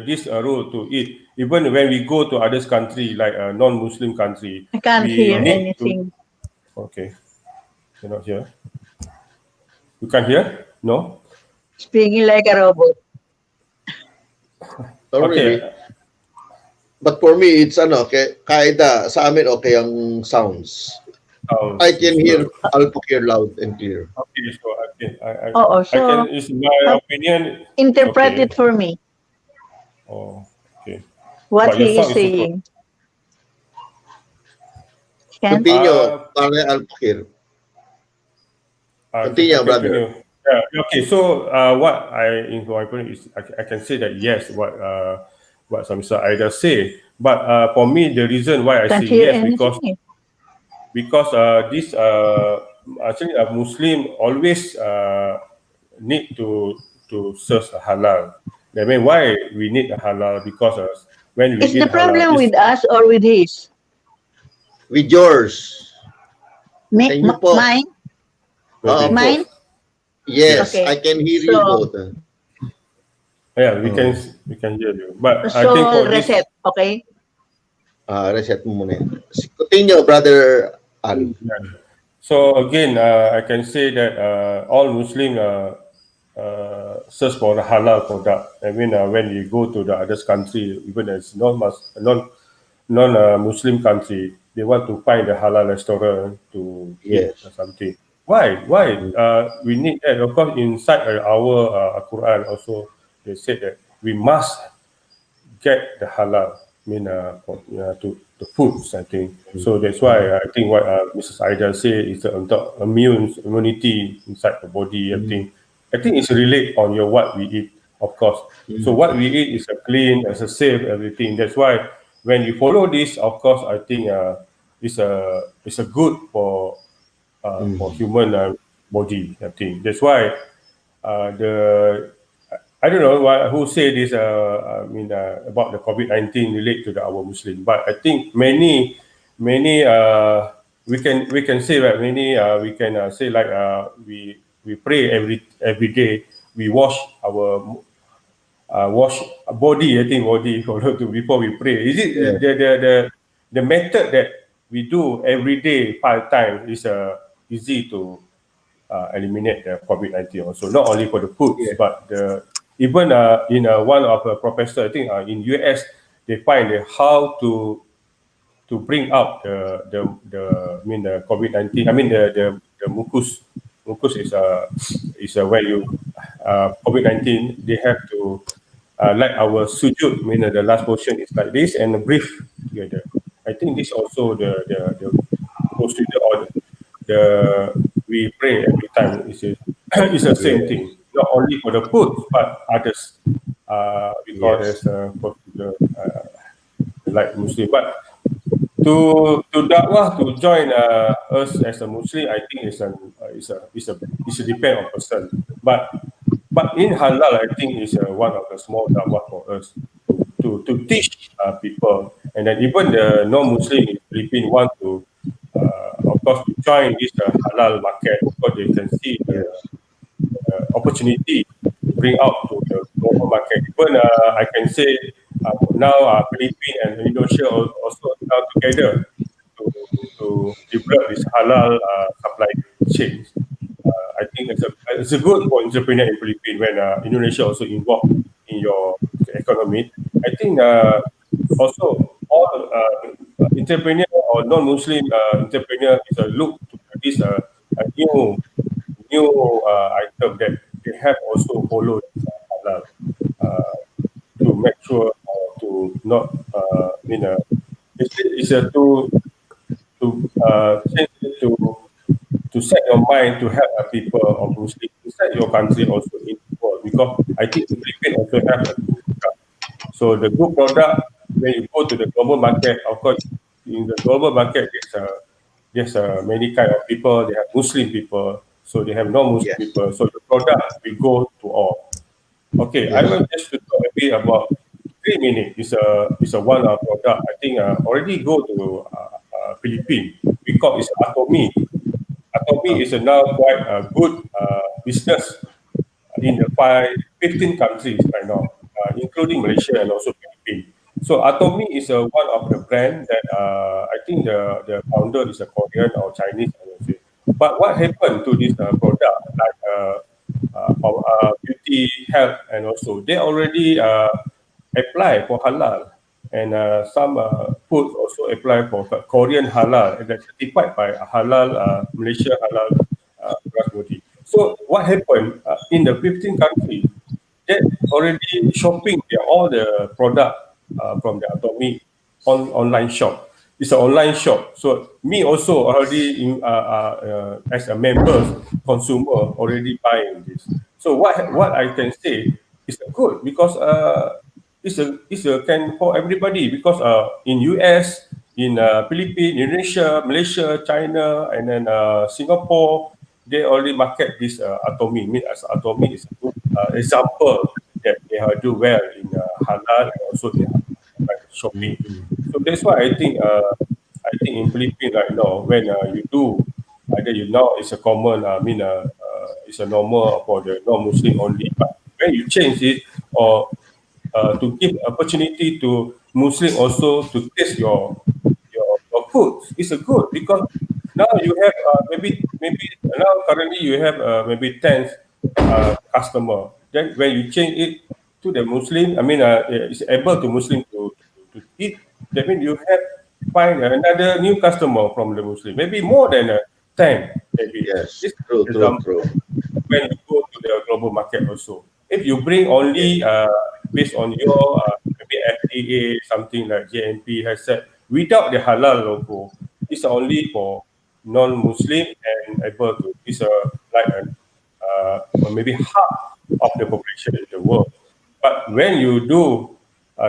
this rule to eat. Even when we go to others country like a non-Muslim country,
I can't
we
hear
need to.
anything.
Okay, you're not here. You can hear? No.
Speaking like a robot.
Not really.
Okay.
But for me, it's ano, okay, kaida, sa amin okay ang sounds. I can
It's
hear
good.
Alpakir loud and clear.
Okay, so
Oh,
I can.
so
It's my opinion. It's
interpret
okay.
it for me,
Oh, okay.
what
But your
he is
song is so good.
saying. Can
Continue,
Uh,
pare Alpakir.
I
Continue, brother.
continue. Yeah. Okay. So, what in my opinion is, I can say that yes, what Samisa Aida say. But for me, the reason why I
can't
say
hear
yes because
anything.
this actually a Muslim always need to search a halal. I mean, why we need a halal? Because when we
Is the
eat halal,
problem
is
with us or with his?
With yours. Sa inyo po.
Mine?
Oo
maybe.
po.
Mine?
Yes,
Okay.
I can hear you
So,
both.
Yeah,
Oh.
we can hear you. But I
so
think for this,
reset, okay?
Reset mo muna yan. Continue, brother Al.
so again, I can say that all Muslim search for the halal product. I mean, when you go to the other country, even as non Muslim country, they want to find a halal restaurant to eat
Yes.
or something. Why? Why? We need that. Of course, inside our Quran also, they said that we must get the halal, I mean, to the foods, I think. So that's why I think what Mrs. Aida say is untuk immunity inside the body, I think it's relate on your what we eat, of course. So what we eat is a clean, as a safe, everything. That's why when you follow this, of course, I think it's a good for human body, I think. That's why the I don't know who say this. I mean, about the COVID-19 relate to our Muslim, but I think many we can say that many we can say like we pray every day. We wash body. I think body follow to before we pray. Is it
Yeah.
the method that we do every day 5 times is easy to eliminate the COVID-19 also, not only for the foods,
Yeah.
but even in one of the professor, I think in US, they find how to bring out I mean the COVID-19, I mean the mucus is where you COVID-19 they have to like our sujud, I mean the last portion is like this and breathe together. I think this also the procedure or the we pray every time is is the same
Yes.
thing, not only for the food but others we call
Yes.
as procedure like Muslim. But to dakwah to join us as a Muslim, I think is a depend on person. But in halal, I think is one of the small dakwah for us to teach people, and then even the non-Muslim in Philippines want to, of course, to join this halal market because they can see the
Yes.
opportunity to bring out to the global market. Even I can say now Philippines and Indonesia also now together to develop this halal supply chain. I think it's a good for entrepreneur in Philippines when Indonesia also involved in your economy. I think also all entrepreneur or non-Muslim entrepreneur is a look to this a new item that they have also followed halal to make sure to not it's a to change it to set your mind to help people of Muslim inside your country also in the world because I think the Philippines also have a good product. So the good product when you go to the global market, of course, in the global market there's many kind of people. They have Muslim people, so they have non-Muslim
Yes.
people. So the product will go to all. Okay, I
Yes.
will just to talk a bit about 3 minutes. It's a one product. I think already go to Philippines. We call it Atomy. Atomy is a now quite a good business in the 15 countries right now, including Malaysia and also Philippines. So Atomy is one of the brand that I think the founder is a Korean or Chinese, I would say. But what happened to this product like beauty, health, and also they already apply for halal, and some food also apply for Korean halal, and that's certified by halal Malaysia halal Rasmodi. So what happened in the 15 countries? They already shopping all the product from the Atomic online shop. It's an online shop. So me also already as a member consumer already buying this. So what I can say is good because it's a can for everybody because in US, in Philippines, Indonesia, Malaysia, China, and then Singapore, they already market this Atomy. Mean as Atomy is a good example that they do well in halal and also they have like shopping. So that's why I think in Philippines right now when you do either you know it's a common it's a normal for the non-Muslim only, but when you change it or to give opportunity to Muslim also to taste your food. It's a good because now you have maybe now currently you have maybe 10 customer. Then when you change it to the Muslim, it's able to Muslim to eat. That means you have find another new customer from the Muslim. Maybe more than 10. Maybe
Yes.
this
True. True.
example
True.
when you go to the global market also. If you bring
Yes.
only based on your maybe FDA, something like JNP has said, without the halal logo, it's only for non-Muslim and able to, it's like maybe half of the population in the world. But when you do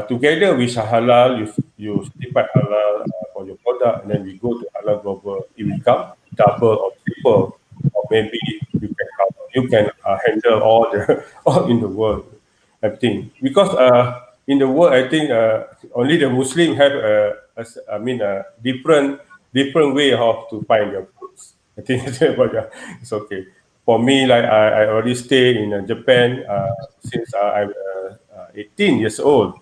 together with halal, you certify halal for your product, and then we go to halal global, it will become double or triple, or maybe you can cover, you can handle all the all in the world, everything. Because in the world, I think only the Muslim have a different way of to find their foods. I think it's okay. For me, like I already stay in Japan since I'm 18 years old.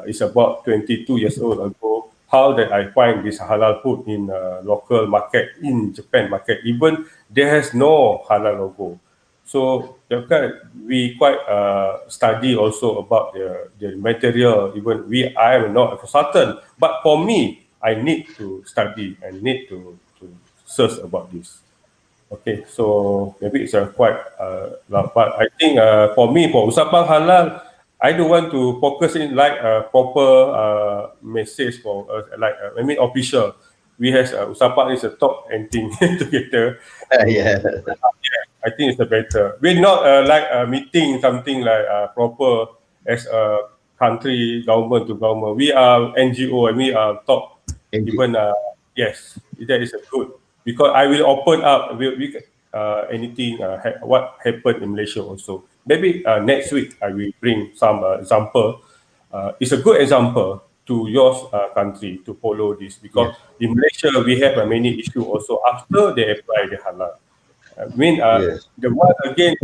It's about 22 years old ago. How that I find this halal food in local market in Japan market, even there has no halal logo. So we quite study also about the material. Even I am not a consultant, but for me, I need to study and need to search about this. Okay, so maybe it's a quite but I think for me for Usapang Halal, I don't want to focus in like a proper message for us, like official. We has Usapang is a top and thing together. So
Yeah.
I think it's the better. We're not like a meeting something like proper as a country government to government. We are NGO and we are top.
Indeed.
Even yes, that is a good because I will open up. Anything what happened in Malaysia also. Maybe next week I will bring some example. It's a good example to your country to follow this because
Yes.
in Malaysia we have many issue also after they apply the halal.
Yes.
The one again,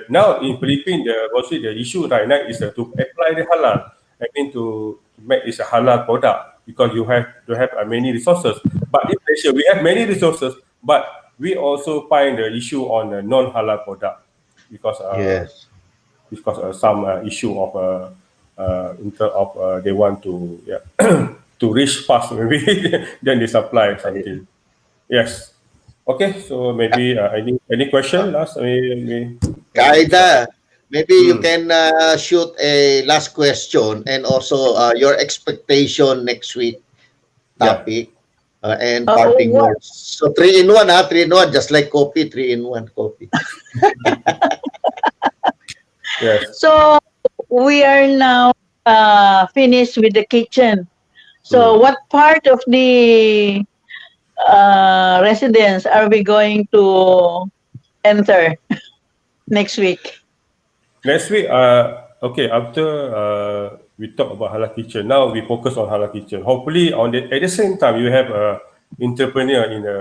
now in Philippines, the mostly the issue right now is to apply the halal. I mean to make this a halal product because you have to have many resources. But in Malaysia, we have many resources, but we also find the issue on the non-halal product because
Yes.
some issue of in terms of they want to to reach fast maybe then they supply something. Yes. Okay. So maybe any question last?
Kaida, maybe you can shoot a last question and also your expectation next week
Yeah.
topic and parting
What?
words. So 3 in 1, 3 in 1, just like coffee, 3 in 1 coffee.
Yes.
So we are now finished with the kitchen. So what part of the residence are we going to enter next week?
Next week, okay, after we talk about halal kitchen, now we focus on halal kitchen. Hopefully, at the same time, you have a entrepreneur in a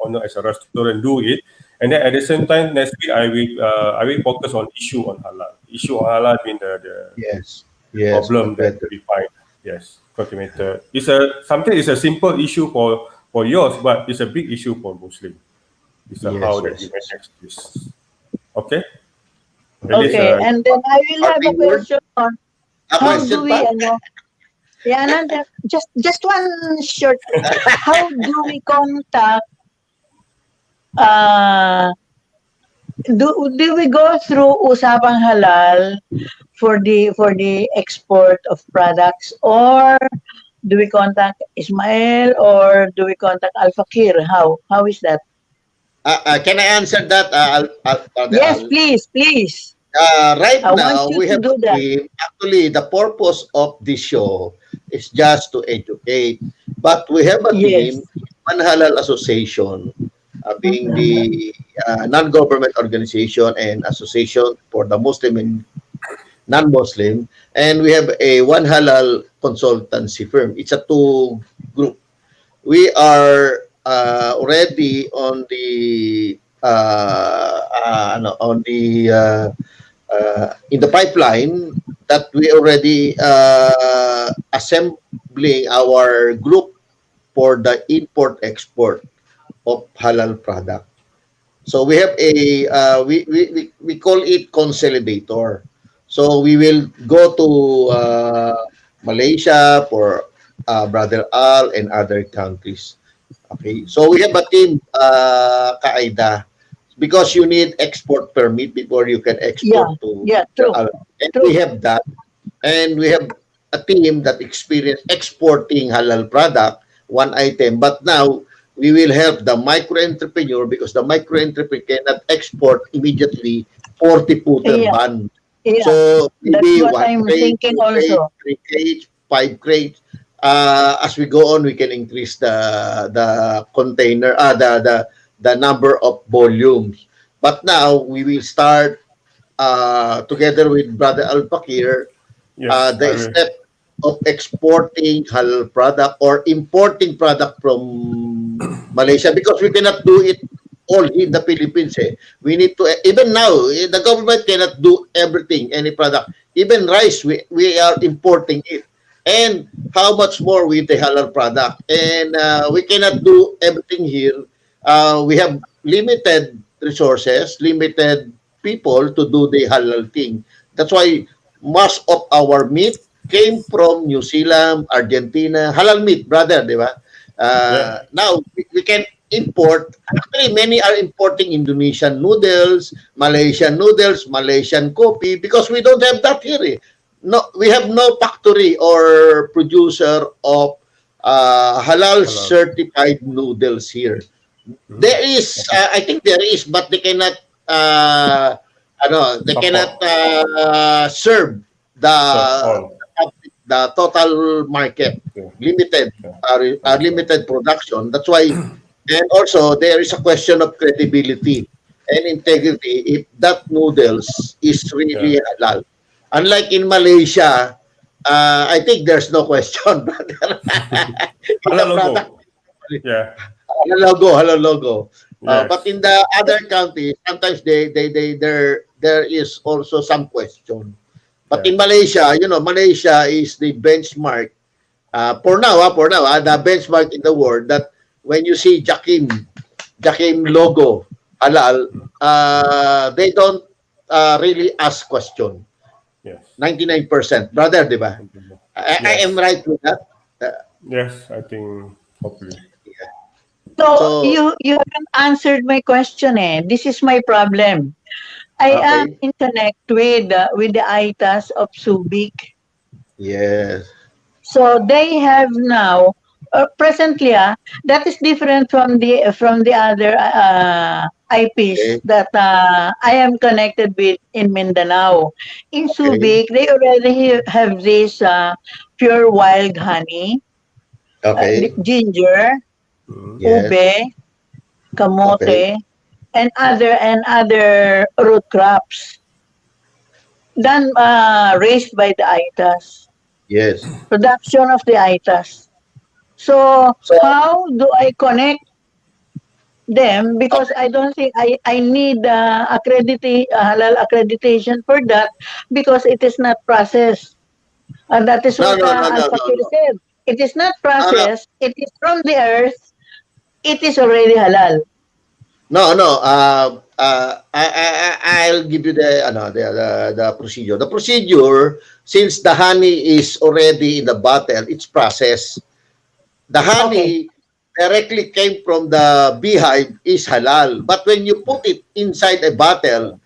owner as a restaurant do it, and then at the same time, next week I will focus on issue on halal. Issue on halal being the
Yes. Yes,
problem
much
that
better.
we find. Yes, contaminated. It's a simple issue for yours, but it's a big issue for Muslim. It's how
Yes,
that you
yes, yes.
manage this. Okay, at least
Okay, and then I will have a
Parting word?
question on
A
how do
question
we,
pa?
yeah, Anand, just one short, how do we contact, uh, do we go through Usapang Halal for the export of products, or do we contact Ismail, or do we contact Fakhir? How is that?
Can I answer that, Brother
Yes,
Al?
please, please.
Right
I want
now,
you
we
to
have a
do that.
team. Actually, the purpose of this show is just to educate. But we have a
Yes.
team, One Halal Association, being the non-government organization and association for the Muslim and non-Muslim. And we have a One Halal consultancy firm. It's a two group. We are already on the in the pipeline that we already assembling our group for the import export of halal product. So we have a we call it consolidator. So we will go to Malaysia for Brother Al and other countries. Okay, so we have a team, Kaida, because you need export permit before you can
Yeah,
export to
yeah, true,
and we
true.
have that, and we have a team that experience exporting halal product, one item. But now we will help the micro entrepreneur because the micro entrepreneur cannot export immediately 40-footer
Yeah,
ban.
yeah.
So
That's
maybe
what
one
I'm
crate,
thinking
two crate,
also.
three crates, five crates. As we go on, we can increase the container, the number of volumes. But now we will start together with Brother Al Fakir
yes, I
the
will.
step of exporting halal product or importing product from Malaysia because we cannot do it all in the Philippines. We need to, even now, the government cannot do everything, any product. Even rice, we are importing it. And how much more with the halal product? And we cannot do everything here. We have limited resources, limited people to do the halal thing. That's why most of our meat came from New Zealand, Argentina, halal meat, brother, di ba?
Yeah,
Now, we can import, actually, many are importing Indonesian noodles, Malaysian coffee, because we don't have that here. No, we have no factory or producer of halal
halal.
certified noodles here. There is, I think there is, but they cannot, they cannot
Support,
serve
serve all.
the total market.
Yeah,
Limited,
yeah, understand.
limited production. That's why, and also there is a question of credibility and integrity if that noodles is
Yeah,
really halal. Unlike in Malaysia, I think there's no question, brother. If
halal
the
logo.
product
Yeah,
hello logo. But
yes,
in the other countries, sometimes there is also some question. But in Malaysia, Malaysia is the benchmark. For now, the benchmark in the world that when you see Jakim logo halal, they don't really ask question.
Yes.
99%, brother, di ba? I am right with that.
Yes, I think hopefully.
So
So,
you haven't answered my question. This is my problem. I am
okay.
in connect with the ITAS of Subic.
Yes.
So they have now presently that is different from the other IPs
Okay.
that I am connected with in Mindanao. In
Okay.
Subic, they already have this pure wild honey,
Okay.
ginger,
Mm.
Yes.
ube,
Okay.
kamote, and other root crops done raised by the ITAS,
Yes.
production of the ITAS. So
So,
how do I connect them? Because
okay.
I don't think I need halal accreditation for that because it is not processed. And that is
No,
what
no, no, no, no,
Al-Fakir
no.
said. It is not
No, no.
processed. It is from the earth. It is already halal.
No, no. I'll give you the procedure. The procedure, since the honey is already in the bottle, it's processed. The
Okay.
honey directly came from the beehive is halal. But when you put it inside a bottle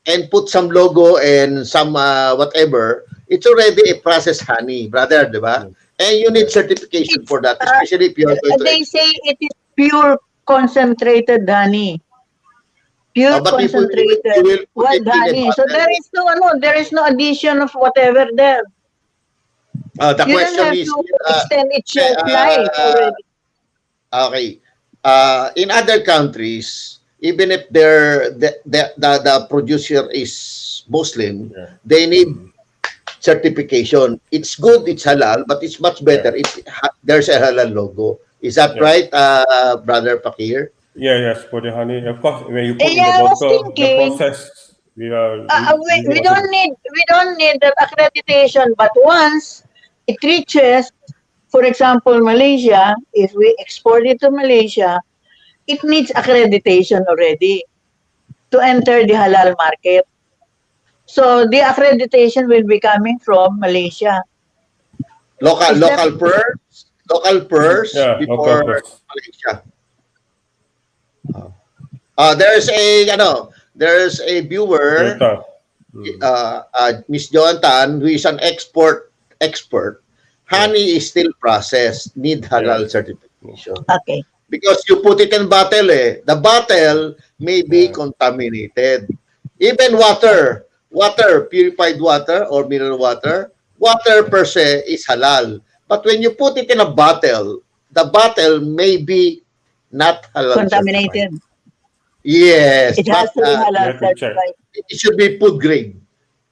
and put some logo and some whatever, it's already a processed honey, brother, di ba?
Yes.
And you need
Yes.
certification
It's
for that, especially if you are going to
they say
export.
it is pure concentrated honey. Pure
But if you
concentrated
will put it
wild
in a
honey. So
bottle,
there is no addition of whatever there.
the
You don't
question
have
is,
to extend its shelf life
uh,
already.
okay, in other countries, even if the producer is Muslim,
Yeah.
they need
Mm.
certification. It's good, it's halal, but it's much better
Yeah.
if there's a halal logo. Is that
Yeah.
right, Brother Fakir?
Yeah. Yes. For the honey, of course, when you put in the
Yeah, I was
bottle, the
thinking,
process we need
we
also
don't need that accreditation, but once it reaches, for example, Malaysia, if we export it to Malaysia, it needs accreditation already to enter the halal market. So the accreditation will be coming from Malaysia.
Local
Is that
local purse
yeah local
before
first
Malaysia. There's there's a viewer,
data. Mm.
Miss Joantan, who is an expert.
Yes.
Honey is still processed, need
Yes.
halal certification.
okay?
Because you put it in bottle The bottle may be
Yeah.
contaminated. Even purified water or mineral water per se is halal. But when you put it in a bottle, the bottle may be not halal certified.
Contaminated.
Yes,
It has
but
to be
You
halal
have to check.
certified.
it should be food grade.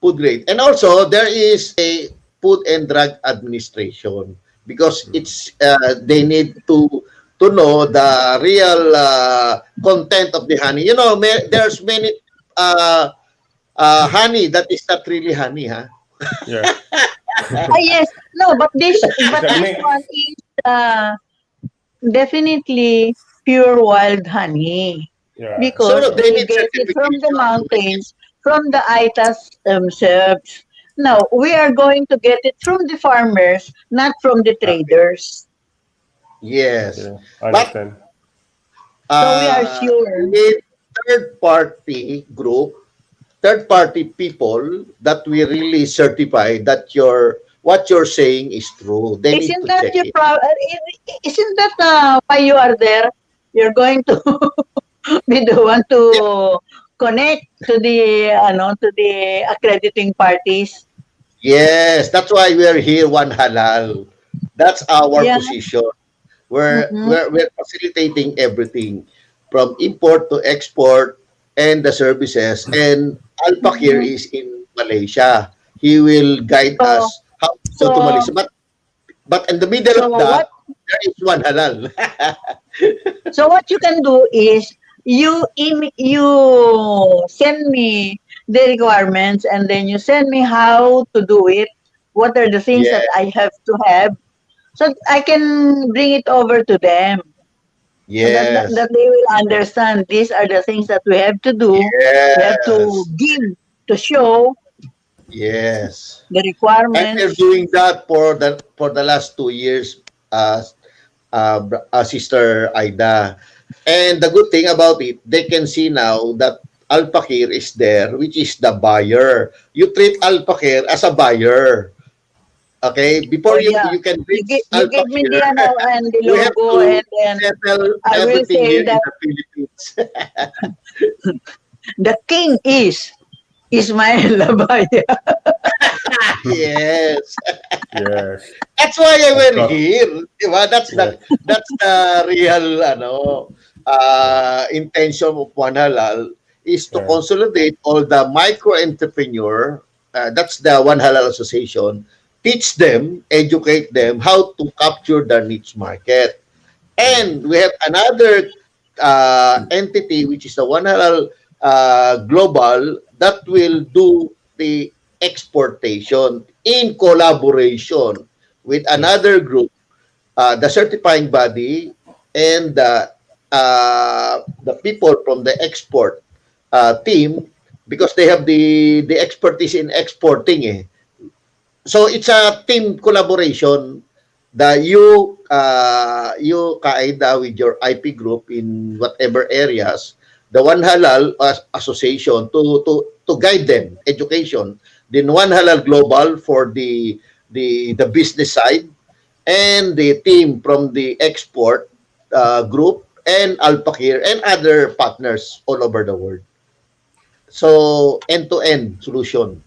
Food grade. And also, there is a Food and Drug Administration because
Mm.
it's they need to know the real content of the honey. There's many uh, honey that is not really honey, huh?
Yeah.
Yes, no, but this
It's
but
a
this
mix.
one is definitely pure wild honey
Yeah.
So
because
they
we
need
get it from the
certification to make it.
mountains, from the ITAS themselves. Now, we are going to get it from the farmers, not from the
Okay.
traders.
Yes.
Okay. I
But
understand.
So we are sure.
with third party group, third party people that we really certify that what you're saying is true. They need
Isn't
to
that
check
your
it.
isn't that why you are there? You're going to be the one
Yeah.
to connect to the accrediting parties.
Yes, that's why we're here, One Halal. That's our
Yeah.
position. We're,
Mm-mm.
we're, we're facilitating everything from import to export and the services. And Al Fakir
Mm-mm.
is in Malaysia. He will guide
So
us how to go to
so
Malaysia. But in the middle
so
of
what
that, there is One Halal.
so what you can do is you send me the requirements, and then you send me how to do it. What are the things
Yeah.
that I have to have, so I can bring it over to them, so
Yes.
that they will understand these are the things that we have to do. We have to
Yes.
give to show
Yes.
the
And we're
requirements.
doing that for the last 2 years, Sister Aida. And the good thing about it, they can see now that Al Fakir is there, which is the buyer. You treat Al Fakir as a buyer. Okay,
Oh
before
yeah,
you can reach
you
Al
give me
Fakir,
the and the
we have
logo,
to
and then
settle
I will
everything
say
here in
that
the Philippines.
the king is Ismail Abaya.
Yes.
Yes,
That's why I
of
were
course.
here. Diba?
Yes,
That's the real intention of One Halal is to
yeah,
consolidate all the micro entrepreneur. That's the One Halal Association. Teach them, educate them how to capture the niche market.
yeah,
And we have another entity, which is the One Halal Global, that will do the exportation in collaboration with
yeah,
another group, the certifying body, and the people from the export team, because they have the expertise in exporting. So it's a team collaboration that you Kaida with your IP group in whatever areas, the One Halal Association to guide them education, then One Halal Global for the business side, and the team from the export group, and Al Fakir and other partners all over the world. So end to end solution.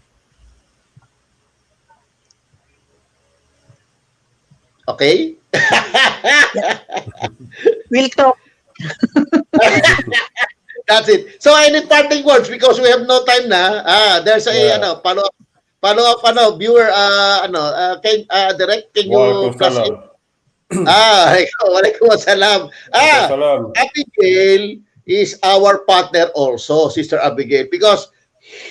Okay.
Yeah, we'll talk.
That's it. So any parting words, because we have no time na. There's a
yeah.
follow up viewer can direct, can you plus
Waalaikumsalam.
in? Walaikum assalam.
Waalaikumsalam.
Abigail is our partner also, Sister Abigail, because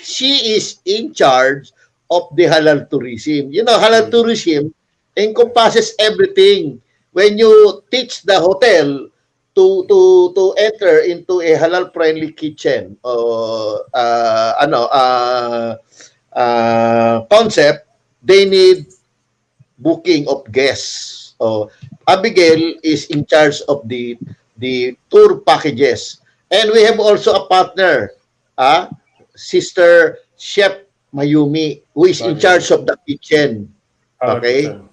she is in charge of the halal tourism. You know, halal
Mm,
tourism encompasses everything. When you teach the hotel to enter into a halal friendly kitchen or concept, they need booking of guests. Abigail is in charge of the tour packages. And we have also a partner, Sister Chef Mayumi, who is in
Mayumi.
charge of the kitchen. Okay?
Kitchen.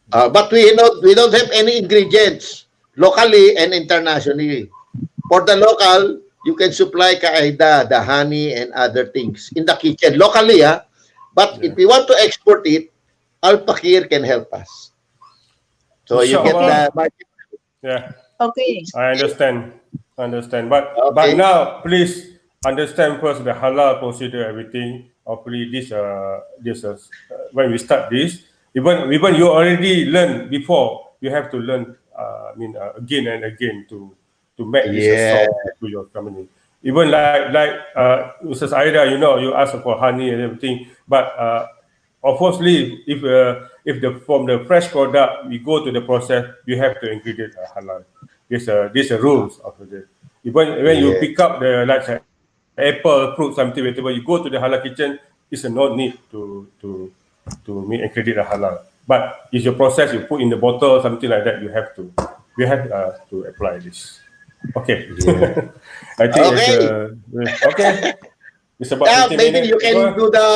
But we don't have any ingredients locally and internationally. For the local, you can supply kaida, the honey and other things in the kitchen locally, But if
Yeah.
we want to export it, Al Fakir can help us. So you get
Okay,
the
Inshallah.
market.
Yeah,
okay,
I understand. Understand. But
Okay.
now please understand first the halal procedure, everything. Hopefully when we start this, even you already learn before, you have to learn again and again to make this a
Yeah.
song to your company. Even like Mrs. Aida, you ask for honey and everything, but obviously, if the from the fresh product we go to the process, you have to ingredient halal. This rules of it. Even when you pick
Yes.
up the like say, apple, fruit, something, whatever, you go to the halal kitchen, it's no need to make ingredient halal. But it's your process. You put in the bottle, something like that. You have to apply this. Okay.
Yeah.
I think it's
Okay.
okay. It's about 20
Maybe
minutes.
you can do the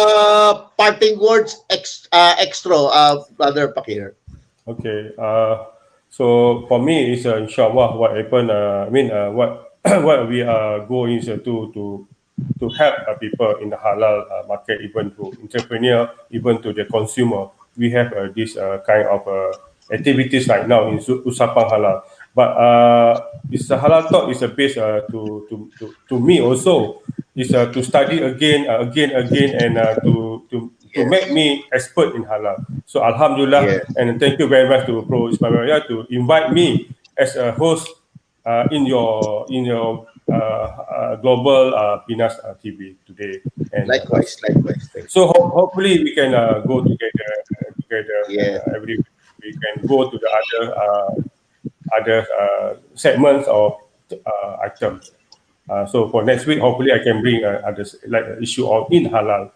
parting words extra, Brother Pakir.
Okay. So for me, it's inshallah what happened. What what we are going is to help people in the halal market, even to entrepreneur, even to the consumer. We have this kind of activities right now in Usapang Halal. But it's a halal talk is a base to me also is to study again and to make
Yes.
me expert in halal. So Alhamdulillah,
Yes.
and thank you very much to Pro Ismail to invite me as a host in your global Pinas TV today. And
Likewise. Thanks.
so hopefully we can go together.
Yeah.
Every week. We can go to the other segments or items. So for next week, hopefully I can bring others like the issue of in halal.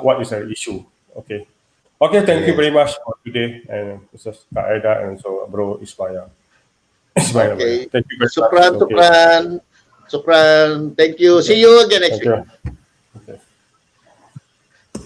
What is an issue? Okay. Okay. Thank you
Yes.
very much for today, and Mrs. Kaeda and so Bro Ismail. Ismail.
Okay.
Thank you very much.
Sukran,
Okay.
sukran. Sukran. Thank you. See you again next
Thank
week.
you. Okay.